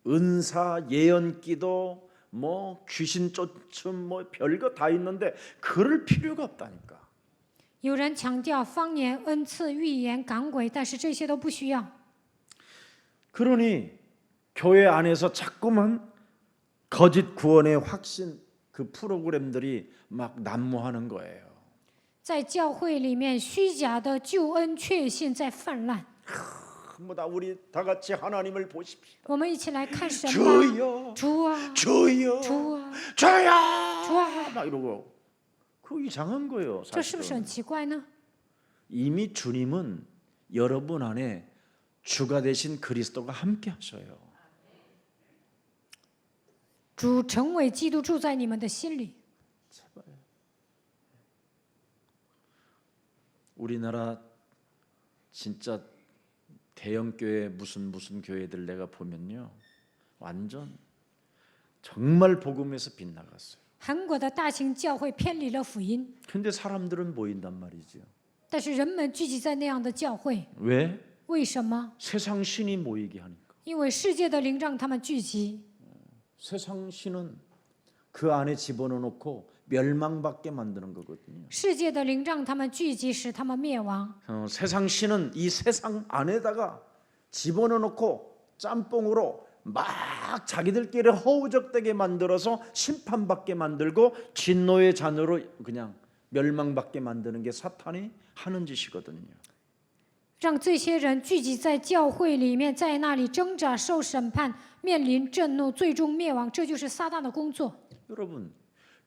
은사, 예언기도, 뭐 귀신 쫓음, 뭐 별거 다 있는데 그럴 필요가 없다니까. 有人强调方言、恩赐、预言、赶鬼，但是这些都不需要。 그러니 교회 안에서 자꾸만 거짓 구원의 확신 그 프로그램들이 막 난무하는 거예요. 在教会里面，虚假的救恩确信在泛滥。 뭐다 우리 다 같이 하나님을 보십시오. 我们一起来看神吧， 주여, 主啊， 주여, 主啊， 주야, 主啊， 막 이러고 그 이상한 거예요. 这是不是 사실은. 很奇怪呢？ 이미 주님은 여러분 안에 주가 되신 그리스도가 함께 하셔요. 主成为基督住在你们的心里。 우리나라 진짜 대형 교회 무슨 교회들 내가 보면요, 완전 정말 복음에서 빗나갔어요. 韩国的大型教会偏离了福音， 근데 사람들은 모인단 말이죠. 但是人们聚集在那样的教会， 왜? 为什么？ 세상 신이 모이게 하니까. 因为世界的灵让他们聚集， 세상 신은 그 안에 집어넣고 멸망받게 만드는 거거든요. 世界的灵让他们聚集，使他们灭亡。 세상 신은 이 세상 안에다가 집어넣고 짬뽕으로 막 자기들끼리 허우적대게 만들어서 심판받게 만들고 진노의 잔으로 그냥 멸망받게 만드는 게 사탄이 하는 짓이거든요. 让这些人聚集在教会里面，在那里挣扎、受审判、面临震怒，最终灭亡，这就是撒旦的工作。 여러분,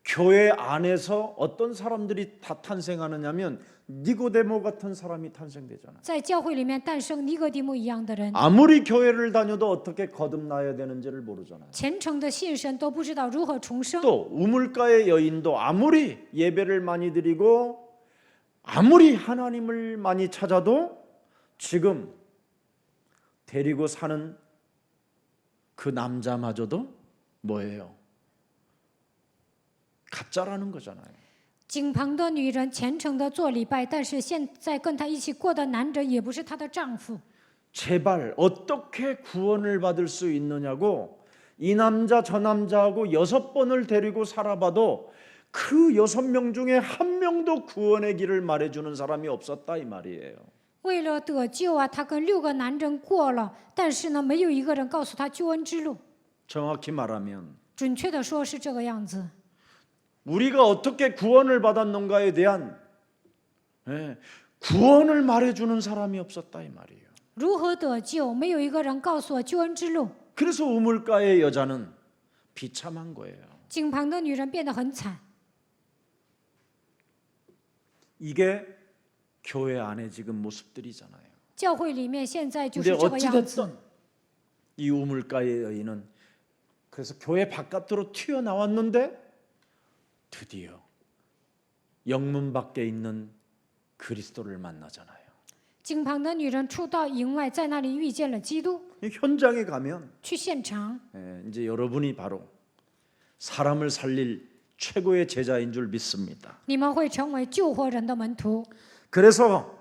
교회 안에서 어떤 사람들이 다 탄생하느냐면 니고데모 같은 사람이 탄생되잖아요. 在教会里面诞生尼哥底母一样的人， 아무리 교회를 다녀도 어떻게 거듭나야 되는지를 모르잖아요. 虔诚的信神都不知道如何重生。 또 우물가의 여인도 아무리 예배를 많이 드리고 아무리 하나님을 많이 찾아도 지금 데리고 사는 그 남자마저도 뭐예요? 가짜라는 거잖아요. 井旁的女人虔诚的做礼拜，但是现在跟她一起过的男人也不是她的丈夫。 제발 어떻게 구원을 받을 수 있느냐고 이 남자 저 남자하고 6번을 데리고 살아봐도 그 6명 중에 한 명도 구원의 길을 말해주는 사람이 없었다 이 말이에요. 为了得救啊，她跟6个男人过了，但是呢，没有一个人告诉她救恩之路。 정확히 말하면 准确的说是这个样子。 우리가 어떻게 구원을 받았는가에 대한 구원을 말해주는 사람이 없었다 이 말이에요. 如何得救？没有一个人告诉我救恩之路。 그래서 우물가의 여자는 비참한 거예요. 井旁的女人变得很惨。 이게 교회 안에 지금 모습들이잖아요. 教会里面现在就 근데 是这个样子。 어찌됐든 이 우물가의 여인은 그래서 교회 바깥으로 튀어나왔는데 드디어 영문 밖에 있는 그리스도를 만나잖아요. 井旁的女人出到营外，在那里遇见了基督。 이 현장에 가면 去现场， 이제 여러분이 바로 사람을 살릴 최고의 제자인 줄 믿습니다. 你们会成为救活人的门徒。 그래서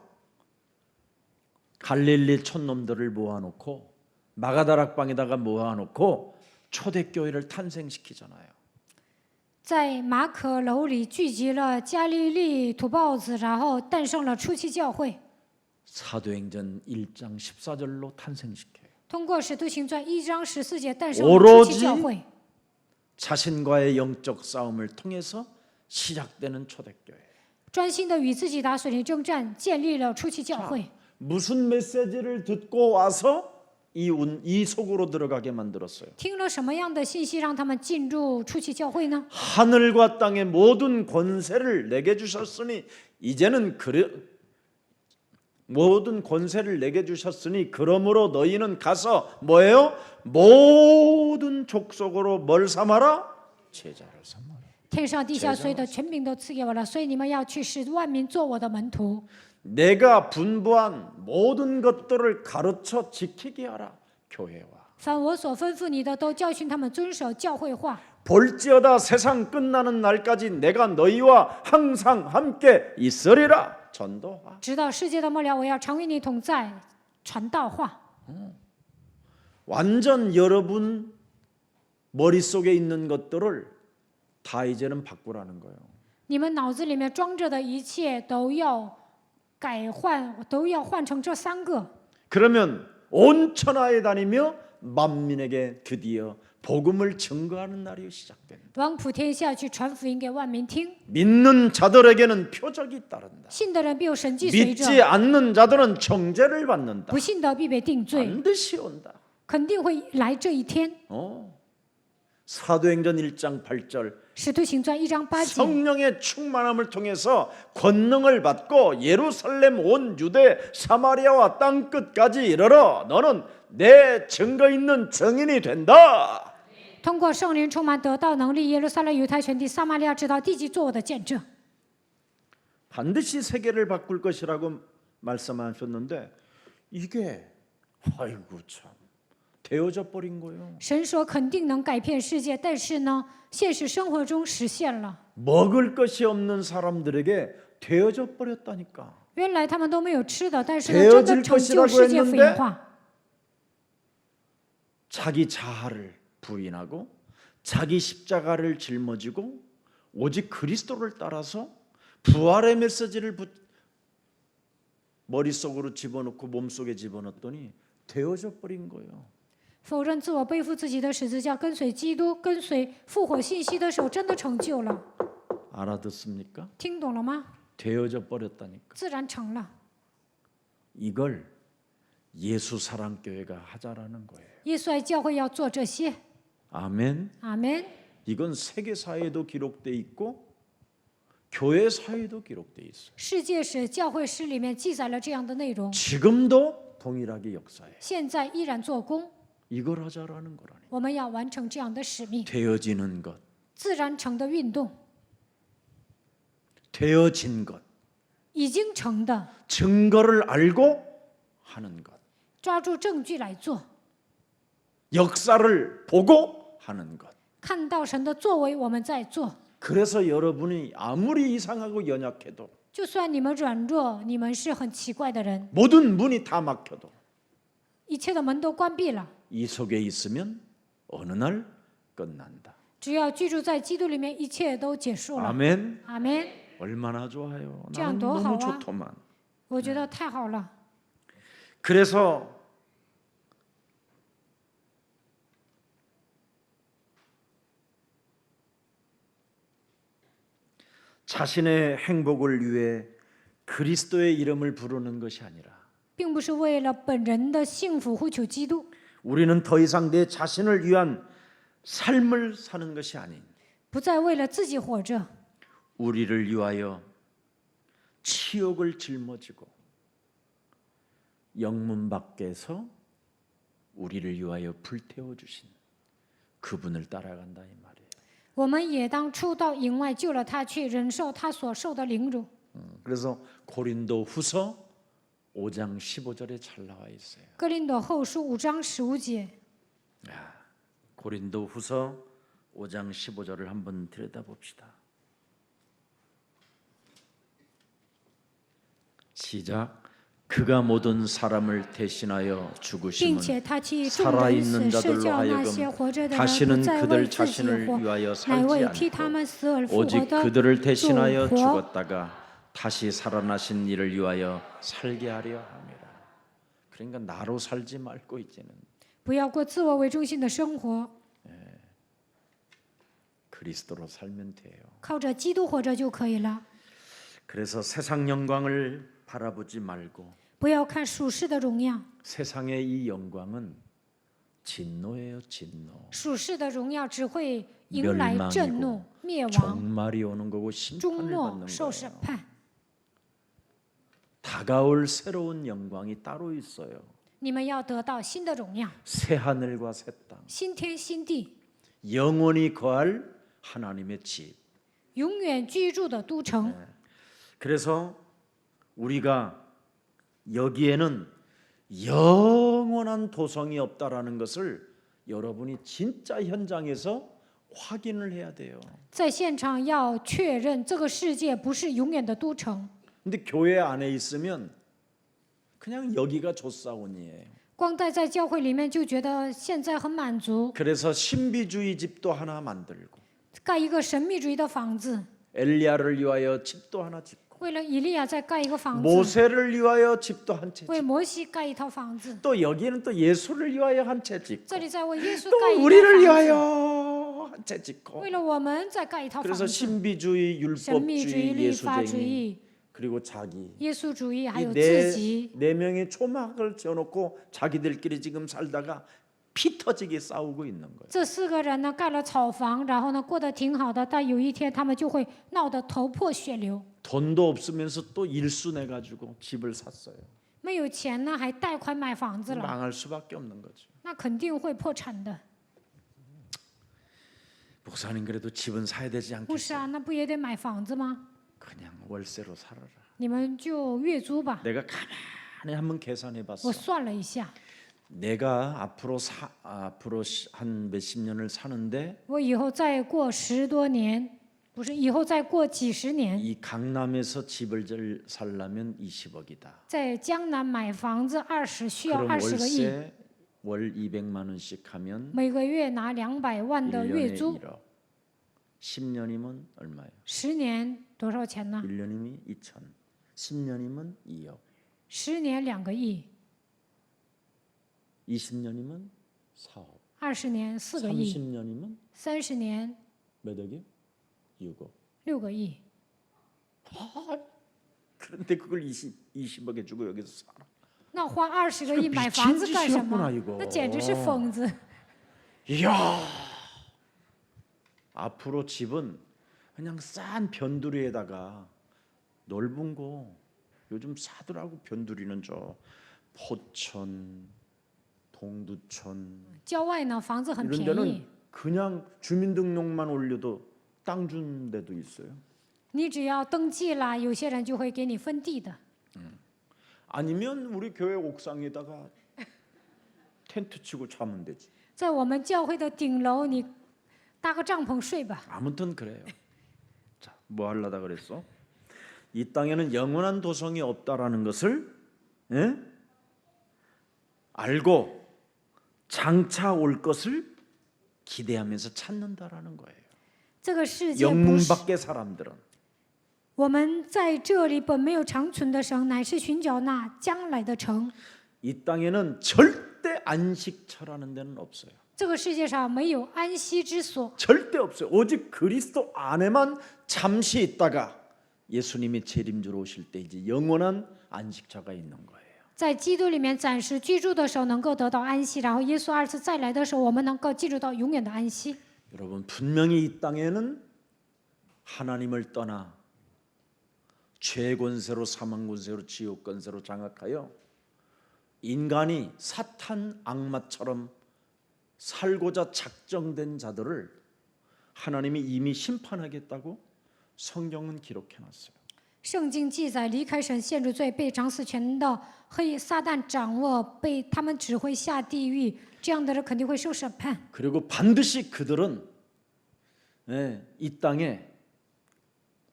갈릴리 촌놈들을 모아놓고 마가다락방에다가 모아놓고 초대교회를 탄생시키잖아요. 在马可楼里聚集了加利利土包子，然后诞生了初期教会。 사도행전 1장 14절로 탄생시켜요. 通过《使徒行传》1章14节诞生了初期教会。 자신과의 영적 싸움을 통해서 시작되는 초대교회. 专心的与自己打属灵征战，建立了初期教会。 무슨 메시지를 듣고 와서 이 속으로 들어가게 만들었어요. 听了什么样的信息让他们进入初期教会呢？ 하늘과 땅의 모든 권세를 내게 주셨으니 이제는 모든 권세를 내게 주셨으니 그러므로 너희는 가서 뭐예요? 모든 족속으로 뭘 삼아라? 제자를 삼아라. 天上地下所有的权柄都赐给我了，所以你们要去使万民做我的门徒。 내가 분부한 모든 것들을 가르쳐 지키게 하라. 교회와 凡我所吩咐你的，都教训他们遵守教会话。 볼지어다 세상 끝나는 날까지 내가 너희와 항상 함께 있으리라. 전도하. 直到世界的末了，我要常与你同在，传道话。 완전 여러분 머릿속에 있는 것들을 다 이제는 바꾸라는 거예요. 你们脑子里面装着的一切都要改换，都要换成这3个。 그러면 온 천하에 다니며 만민에게 드디어 복음을 증거하는 날이 시작된다. 往普天下去传福音给万民听， 믿는 자들에게는 표적이 따른다. 信的人必有神迹随 믿지 着， 않는 자들은 정죄를 받는다. 不信的必被定罪， 반드시 온다. 肯定会来这一天。 사도행전 1장 8절 使徒行传1章8节， 성령의 충만함을 통해서 권능을 받고 예루살렘 온 유대 사마리아와 땅 끝까지 이르러 너는 내 증거 있는 증인이 된다. 通过圣灵充满，得到能力，耶路撒冷、犹太全地、撒玛利亚直到地极，做我的见证。 반드시 세계를 바꿀 것이라고 말씀하셨는데 이게 아이고 참 되어져 버린 거예요. 神说肯定能改变世界，但是呢，现实生活中实现了。 먹을 것이 없는 사람들에게 되어져 버렸다니까. 原来他们都没有吃的，但是呢，真的成就世界福音化。 자기 자아를 부인하고 자기 십자가를 짊어지고 오직 그리스도를 따라서 부활의 메시지를 머릿속으로 집어넣고 몸속에 집어넣었더니 되어져 버린 거예요. 否认自我，背负自己的十字架，跟随基督，跟随复活信息的时候，真的成就了。 알아듣습니까? 听懂了吗？ 되어져 버렸다니까. 自然成了。 이걸 예수 사랑교회가 하자라는 거예요. 耶稣爱教会要做这些。 아멘. 阿门。 이건 세계 사회에도 기록돼 있고 교회 사회에도 기록돼 있어요. 世界史、教会史里面记载了这样的内容， 지금도 동일하게 역사해. 现在依然做工。 이걸 하자라는 거라니. 我们要完成这样的使命， 되어지는 것, 自然成的运动， 되어진 것, 已经成的， 증거를 알고 하는 것, 抓住证据来做， 역사를 보고 하는 것. 看到神的作为，我们在做。 그래서 여러분이 아무리 이상하고 연약해도 就算你们软弱，你们是很奇怪的人， 모든 문이 다 막혀도 一切的门都关闭了， 이 속에 있으면 어느 날 끝난다. 只要居住在基督里面，一切都结束了。 아멘. 阿门。 얼마나 좋아요. 나는 这样多好 너무 啊！ 좋더만. 我觉得太好了。 그래서 자신의 행복을 위해 그리스도의 이름을 부르는 것이 아니라 并不是为了本人的幸福呼求基督， 우리는 더 이상 내 자신을 위한 삶을 사는 것이 아닌 不再为了自己活着， 우리를 위하여 치욕을 짊어지고 영문 밖에서 우리를 위하여 불태워 주신 그분을 따라간다 이 말이에요. 我们也当出到营外，救了他，去忍受他所受的凌辱。 그래서 고린도후서 5장 15절에 잘 나와 있어요. 哥林多后书5章15节， 고린도후서 5장 15절을 한번 들여다봅시다. 시작. 그가 모든 사람을 대신하여 并 죽으심은 且他替众人 살아있는 死，是 자들로 叫那些 하여금 活着的人不 다시는 再为 그들 自己 자신을 活， 위하여 乃 살지 为替他 않고 们死而复活 오직 的 그들을 主 대신하여 活。 죽었다가 다시 살아나신 이를 위하여 살게 하려 함이라. 그러니까 나로 살지 말고 이제는 不要过自我为中心的生活， 그리스도로 살면 돼요. 靠着基督活着就可以了。 그래서 세상 영광을 바라보지 말고 不要看属世的荣耀， 세상의 이 영광은 진노예요, 진노. 属世的荣耀只会迎来震怒、灭亡， 종말이 오는 거고 终 심판을 末 받는 受审 거예요. 判。 다가올 새로운 영광이 따로 있어요. 你们要得到新的荣耀， 새 하늘과 새 땅, 新天新地， 영원히 거할 하나님의 집. 永远居住的都城。 그래서 우리가 여기에는 영원한 도성이 없다라는 것을 여러분이 진짜 현장에서 확인을 해야 돼요. 在现场要确认这个世界不是永远的都城。 근데 교회 안에 있으면 그냥 여기가 좋사온이에요. 光待在教会里面就觉得现在很满足， 그래서 신비주의 집도 하나 만들고 盖一个神秘主义的房子， 엘리야를 위하여 집도 하나 짓고 为了以利亚再盖一个房子， 모세를 위하여 집도 한 채 为 짓고 摩西盖一套房子， 또 여기는 또 예수를 위하여 한 채 짓고 这里再为耶稣 또 盖一 우리를 套房子， 위하여 한 채 짓고 为了我们再盖一套房 그래서 子。 신비주의, 神秘主义、 율법주의, 律法主 예수쟁이 义、 그리고 자기 耶稣主义，还有 이 自己， 네 명의 초막을 지어놓고 자기들끼리 지금 살다가 피 터지게 싸우고 있는 거예요. 这4个人呢盖了草房，然后呢过得挺好的，但有一天他们就会闹得头破血流。 돈도 없으면서 또 일순해 가지고 집을 샀어요. 没有钱呢，还贷款买房子了， 망할 수밖에 없는 거죠. 那肯定会破产的。 목사님 그래도 집은 사야 되지 不是 않겠어요? 啊，那不也得买房子吗？ 그냥 월세로 살아라. 你们就月租吧。 내가 가만히 한번 계산해 我 봤어. 算了一下， 내가 앞으로 한 몇십 년을 사는데 我以后再过10多年，不是以后再过几十年， 이 강남에서 집을 살려면 20억이다. 在江南买房子需要 그럼 20个亿， 월세 월 200만 원씩 하면 每个月拿200万的月 1년에 租， 1억. 10년이면 얼마예요? 10年多少钱呢？ 1년이면 2천. 10년이면 2억. 10年2个亿， 20년이면 4억. 20年4个亿， 30년이면 30年 몇 억이요? 6억. 6个亿。 그런데 그걸 20억에 주고 여기서 살아. 那花20个亿 그 买房子 미친 干什么 짓이었구나, 이거 ？那简直是疯子！ 이야. 앞으로 집은 그냥 싼 변두리에다가 넓은 거 요즘 사더라고. 변두리는 저 포천, 동두천 郊外呢，房子很 이런 便宜 데는 ， 그냥 주민등록만 올려도 땅 준 데도 있어요. 你只要登记啦，有些人就会给你分地的。 아니면 우리 교회 옥상에다가 텐트 치고 자면 되지. 在我们教会的顶楼，你搭个帐篷睡吧。 아무튼 그래요. 자, 뭐 하려다 그랬어? 이 땅에는 영원한 도성이 없다라는 것을 알고 장차 올 것을 기대하면서 찾는다라는 거예요. 这个世界不 영문 是 밖의 사람들은 我们在这里本没有长存的城，乃是寻找那将来的城。 이 땅에는 절대 안식처라는 데는 없어요. 这个世界上没有安息之所， 절대 없어요. 오직 그리스도 안에만 잠시 있다가 예수님이 재림주로 오실 때 이제 영원한 안식처가 있는 거예요. 在基督里面暂时居住的时候能够得到安息，然后耶稣2次再来的时候，我们能够进入到永远的安息。 여러분 분명히 이 땅에는 하나님을 떠나 죄 권세로 사망 권세로 지옥 권세로 장악하여 인간이 사탄 악마처럼 살고자 작정된 자들을 하나님이 이미 심판하겠다고 성경은 기록해놨어요. 圣经记载，离开神陷入罪、被掌死权的黑撒旦掌握，被他们指挥下地狱，这样的人肯定会受审判。 그리고 반드시 그들은 이 땅에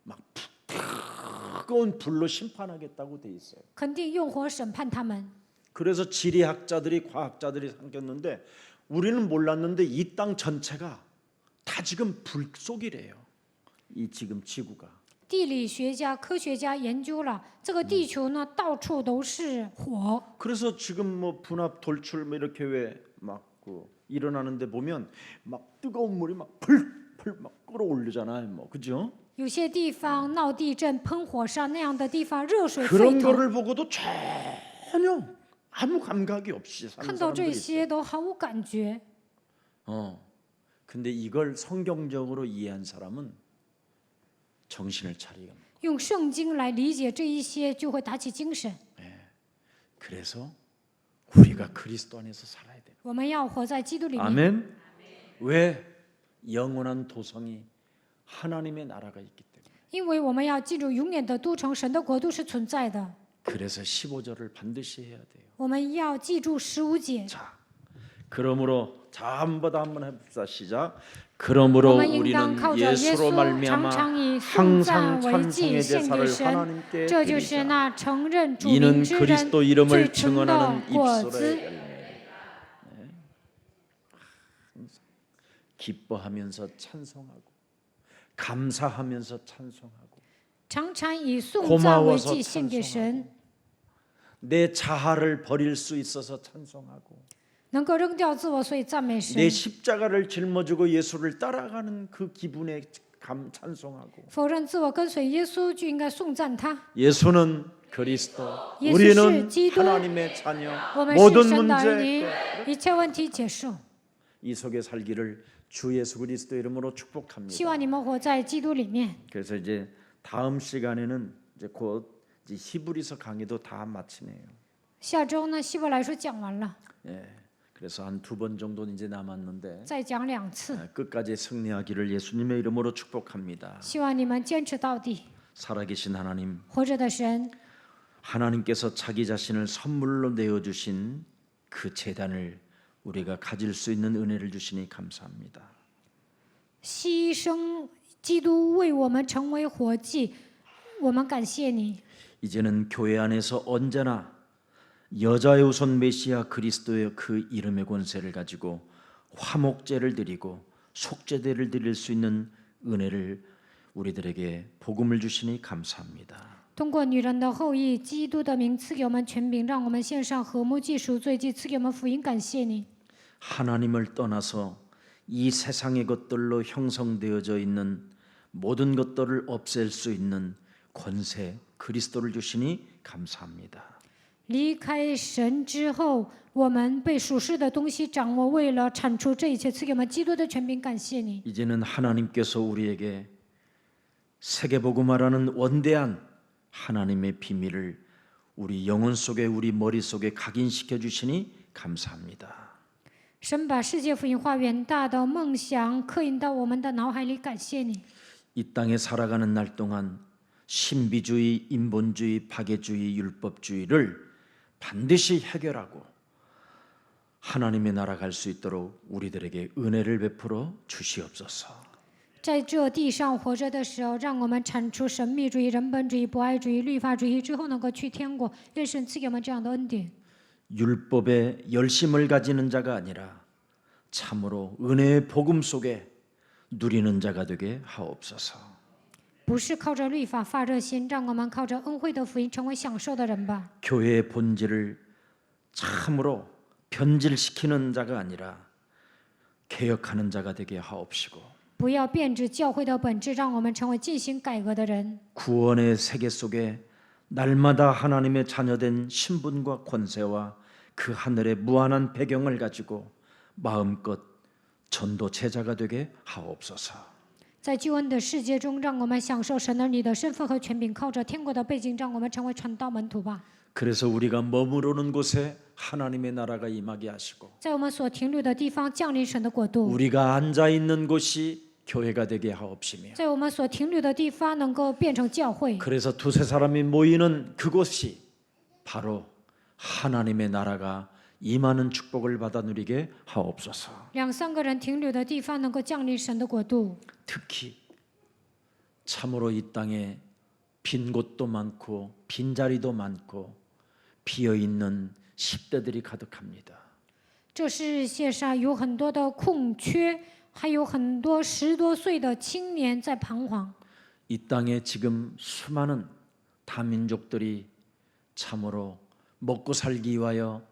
막 뜨거운 불로 심판하겠다고 돼 있어요. 肯定用火审判他们。 그래서 지리학자들이 과학자들이 생겼는데 우리는 몰랐는데 이 땅 전체가 다 지금 불 속이래요. 이 지금 지구가. 地理学家、科学家研究了这个地球呢，到处都是火。 그래서 지금 뭐 분합 돌출 뭐 이렇게 왜막 일어나는데 보면 막 뜨거운 물이 막 풀풀 막 끌어올리잖아요. 뭐 그죠? 有些地方闹地震、喷火山那样的地方，热水沸 그런 腾。 거를 보고도 전혀 아무 감각이 없이 사는 看到这 사람들이 있어요. 些都毫无感觉。 근데 이걸 성경적으로 이해한 사람은 정신을 차리고 用圣经来理解这一些，就会打起精神。 그래서 우리가 그리스도 안에서 살아야 돼요. 我们要活在基督里面， 아멘. 왜? 영원한 도성이 하나님의 나라가 있기 때문에. 因为我们要进入永远的都城，神的国度是存在的。 그래서 15절을 반드시 해야 돼요. 我们要记住15节。 자, 그러므로 전부 다 한번 해봅시다. 시작. 我 그러므로 们应当 우리는 靠着耶 예수로 稣，常 말미암아 常以颂 항상 赞为祭 찬송의 献给 제사를 神。 하나님께 这就是 드리자. 那承认主名 이는 之人 그리스도 最 이름을 纯的 증언하는 果 입술의 子。 열매. 기뻐하면서 찬송하고 감사하면서 찬송하고 常常以颂赞为祭献给神， 내 자아를 버릴 수 있어서 찬송하고 能够扔掉自我，所以赞美 내 神。 십자가를 짊어지고 예수를 따라가는 그 기분에 찬송하고 否认自我，跟随耶稣，就应该颂赞他。 예수는 그리스도 예수 우리는 是基督， 하나님의 자녀 我们 모든 是神的儿 문제 女，一切问题结束。 이 속에 살기를 주 예수 그리스도 이름으로 希 축복합니다. 望你们活在基督里面。 그래서 이제 다음 시간에는 이제 곧 이제 히브리서 강의도 다 마치네요. 下周呢，希伯来书讲完了， 예. 그래서 한 2번 정도 이제 남았는데 再讲2次。 끝까지 승리하기를 예수님의 이름으로 축복합니다. 希望你们坚持到底。 살아계신 하나님, 活着的神， 하나님께서 자기 자신을 선물로 내어 주신 그 제단을 우리가 가질 수 있는 은혜를 주시니 감사합니다. 牺牲基督为我们成为活祭，我们感谢你。 이제는 교회 안에서 언제나 여자의 우선 메시아 그리스도의 그 이름의 권세를 가지고 화목제를 드리고 속죄제를 드릴 수 있는 은혜를 우리들에게 복음을 주시니 감사합니다. 通过女人的后裔，基督的名赐给我们权柄，让我们献上和睦祭、赎罪祭，赐给我们福音，感谢你。 하나님을 떠나서 이 세상의 것들로 형성되어져 있는 모든 것들을 없앨 수 있는 권세 그리스도를 주시니 감사합니다. 离开神之后，我们被属世的东西掌握，为了铲除这一切，赐给我们基督的权柄，感谢你。 이제는 하나님께서 우리에게 세계복음화라는 원대한 하나님의 비밀을 우리 영혼 속에 우리 머릿속에 각인시켜 주시니 감사합니다. 神把世界福音化远大的梦想刻印到我们的脑海里，感谢你。 이 땅에 살아가는 날 동안 신비주의, 인본주의, 파괴주의, 율법주의를 반드시 해결하고 하나님의 나라 갈 수 있도록 우리들에게 은혜를 베풀어 주시옵소서. 在这地上活着的时候，让我们铲除神秘主义、人本主义、不爱主义、律法主义，之后能够去天国。愿神赐给我们这样的恩典。 율법에 열심을 가지는 자가 아니라 참으로 은혜의 복음 속에 누리는 자가 되게 하옵소서. 不是靠着律法发热心，让我们靠着恩惠的福音成为享受的人吧。 교회의 본질을 참으로 변질시키는 자가 아니라 개혁하는 자가 되게 하옵시고 不要变质教会的本质，让我们成为进行改革的人。 구원의 세계 속에 날마다 하나님의 자녀된 신분과 권세와 그 하늘의 무한한 배경을 가지고 마음껏 전도 제자가 되게 하옵소서. 在救恩的世界中，让我们享受神儿女的身份和权柄，靠着天国的背景，让我们成为传道门徒吧。 그래서 우리가 머무르는 곳에 하나님의 나라가 임하게 하시고 在我们所停留的地方降临神的国度， 우리가 앉아 있는 곳이 교회가 되게 하옵시며 在我们所停留的地方能够变成教会。 그래서 두세 사람이 모이는 그곳이 바로 하나님의 나라가 임하는 축복을 받아 누리게 하옵소서. 2、3个人停留的地方能够降临神的国度。 특히 참으로 이 땅에 빈 곳도 많고 빈자리도 많고 비어 있는 10대들이 가득합니다. 这世界上有很多的空缺，还有很多10多岁的青年在彷徨。 이 땅에 지금 수많은 다민족들이 참으로 먹고 살기 위하여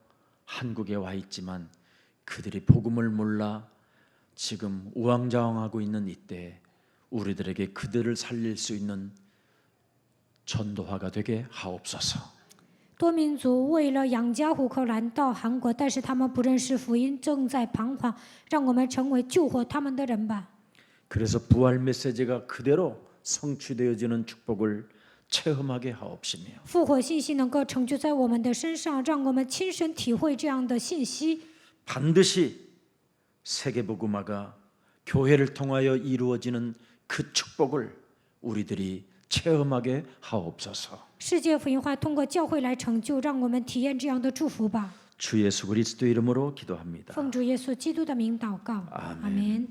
한국에 와 있지만 그들이 복음을 몰라 지금 우왕좌왕하고 있는 이때 우리들에게 그들을 살릴 수 있는 전도화가 되게 하옵소서. 多民族为了养家糊口来到韩国，但是他们不认识福音，正在彷徨。让我们成为救活他们的人吧。 그래서 부활 메시지가 그대로 성취되어지는 축복을 체험하게 하옵시며 复活信息能够成就在我们的身上，让我们亲身体会这样的信息。 반드시 세계복음화가 교회를 통하여 이루어지는 그 축복을 우리들이 체험하게 하옵소서. 世界福音化通过教会来成就，让我们体验这样的祝福吧。주 예수 그리스도 이름으로 기도합니다. 奉主耶稣基督的名祷告， 아멘 阿门。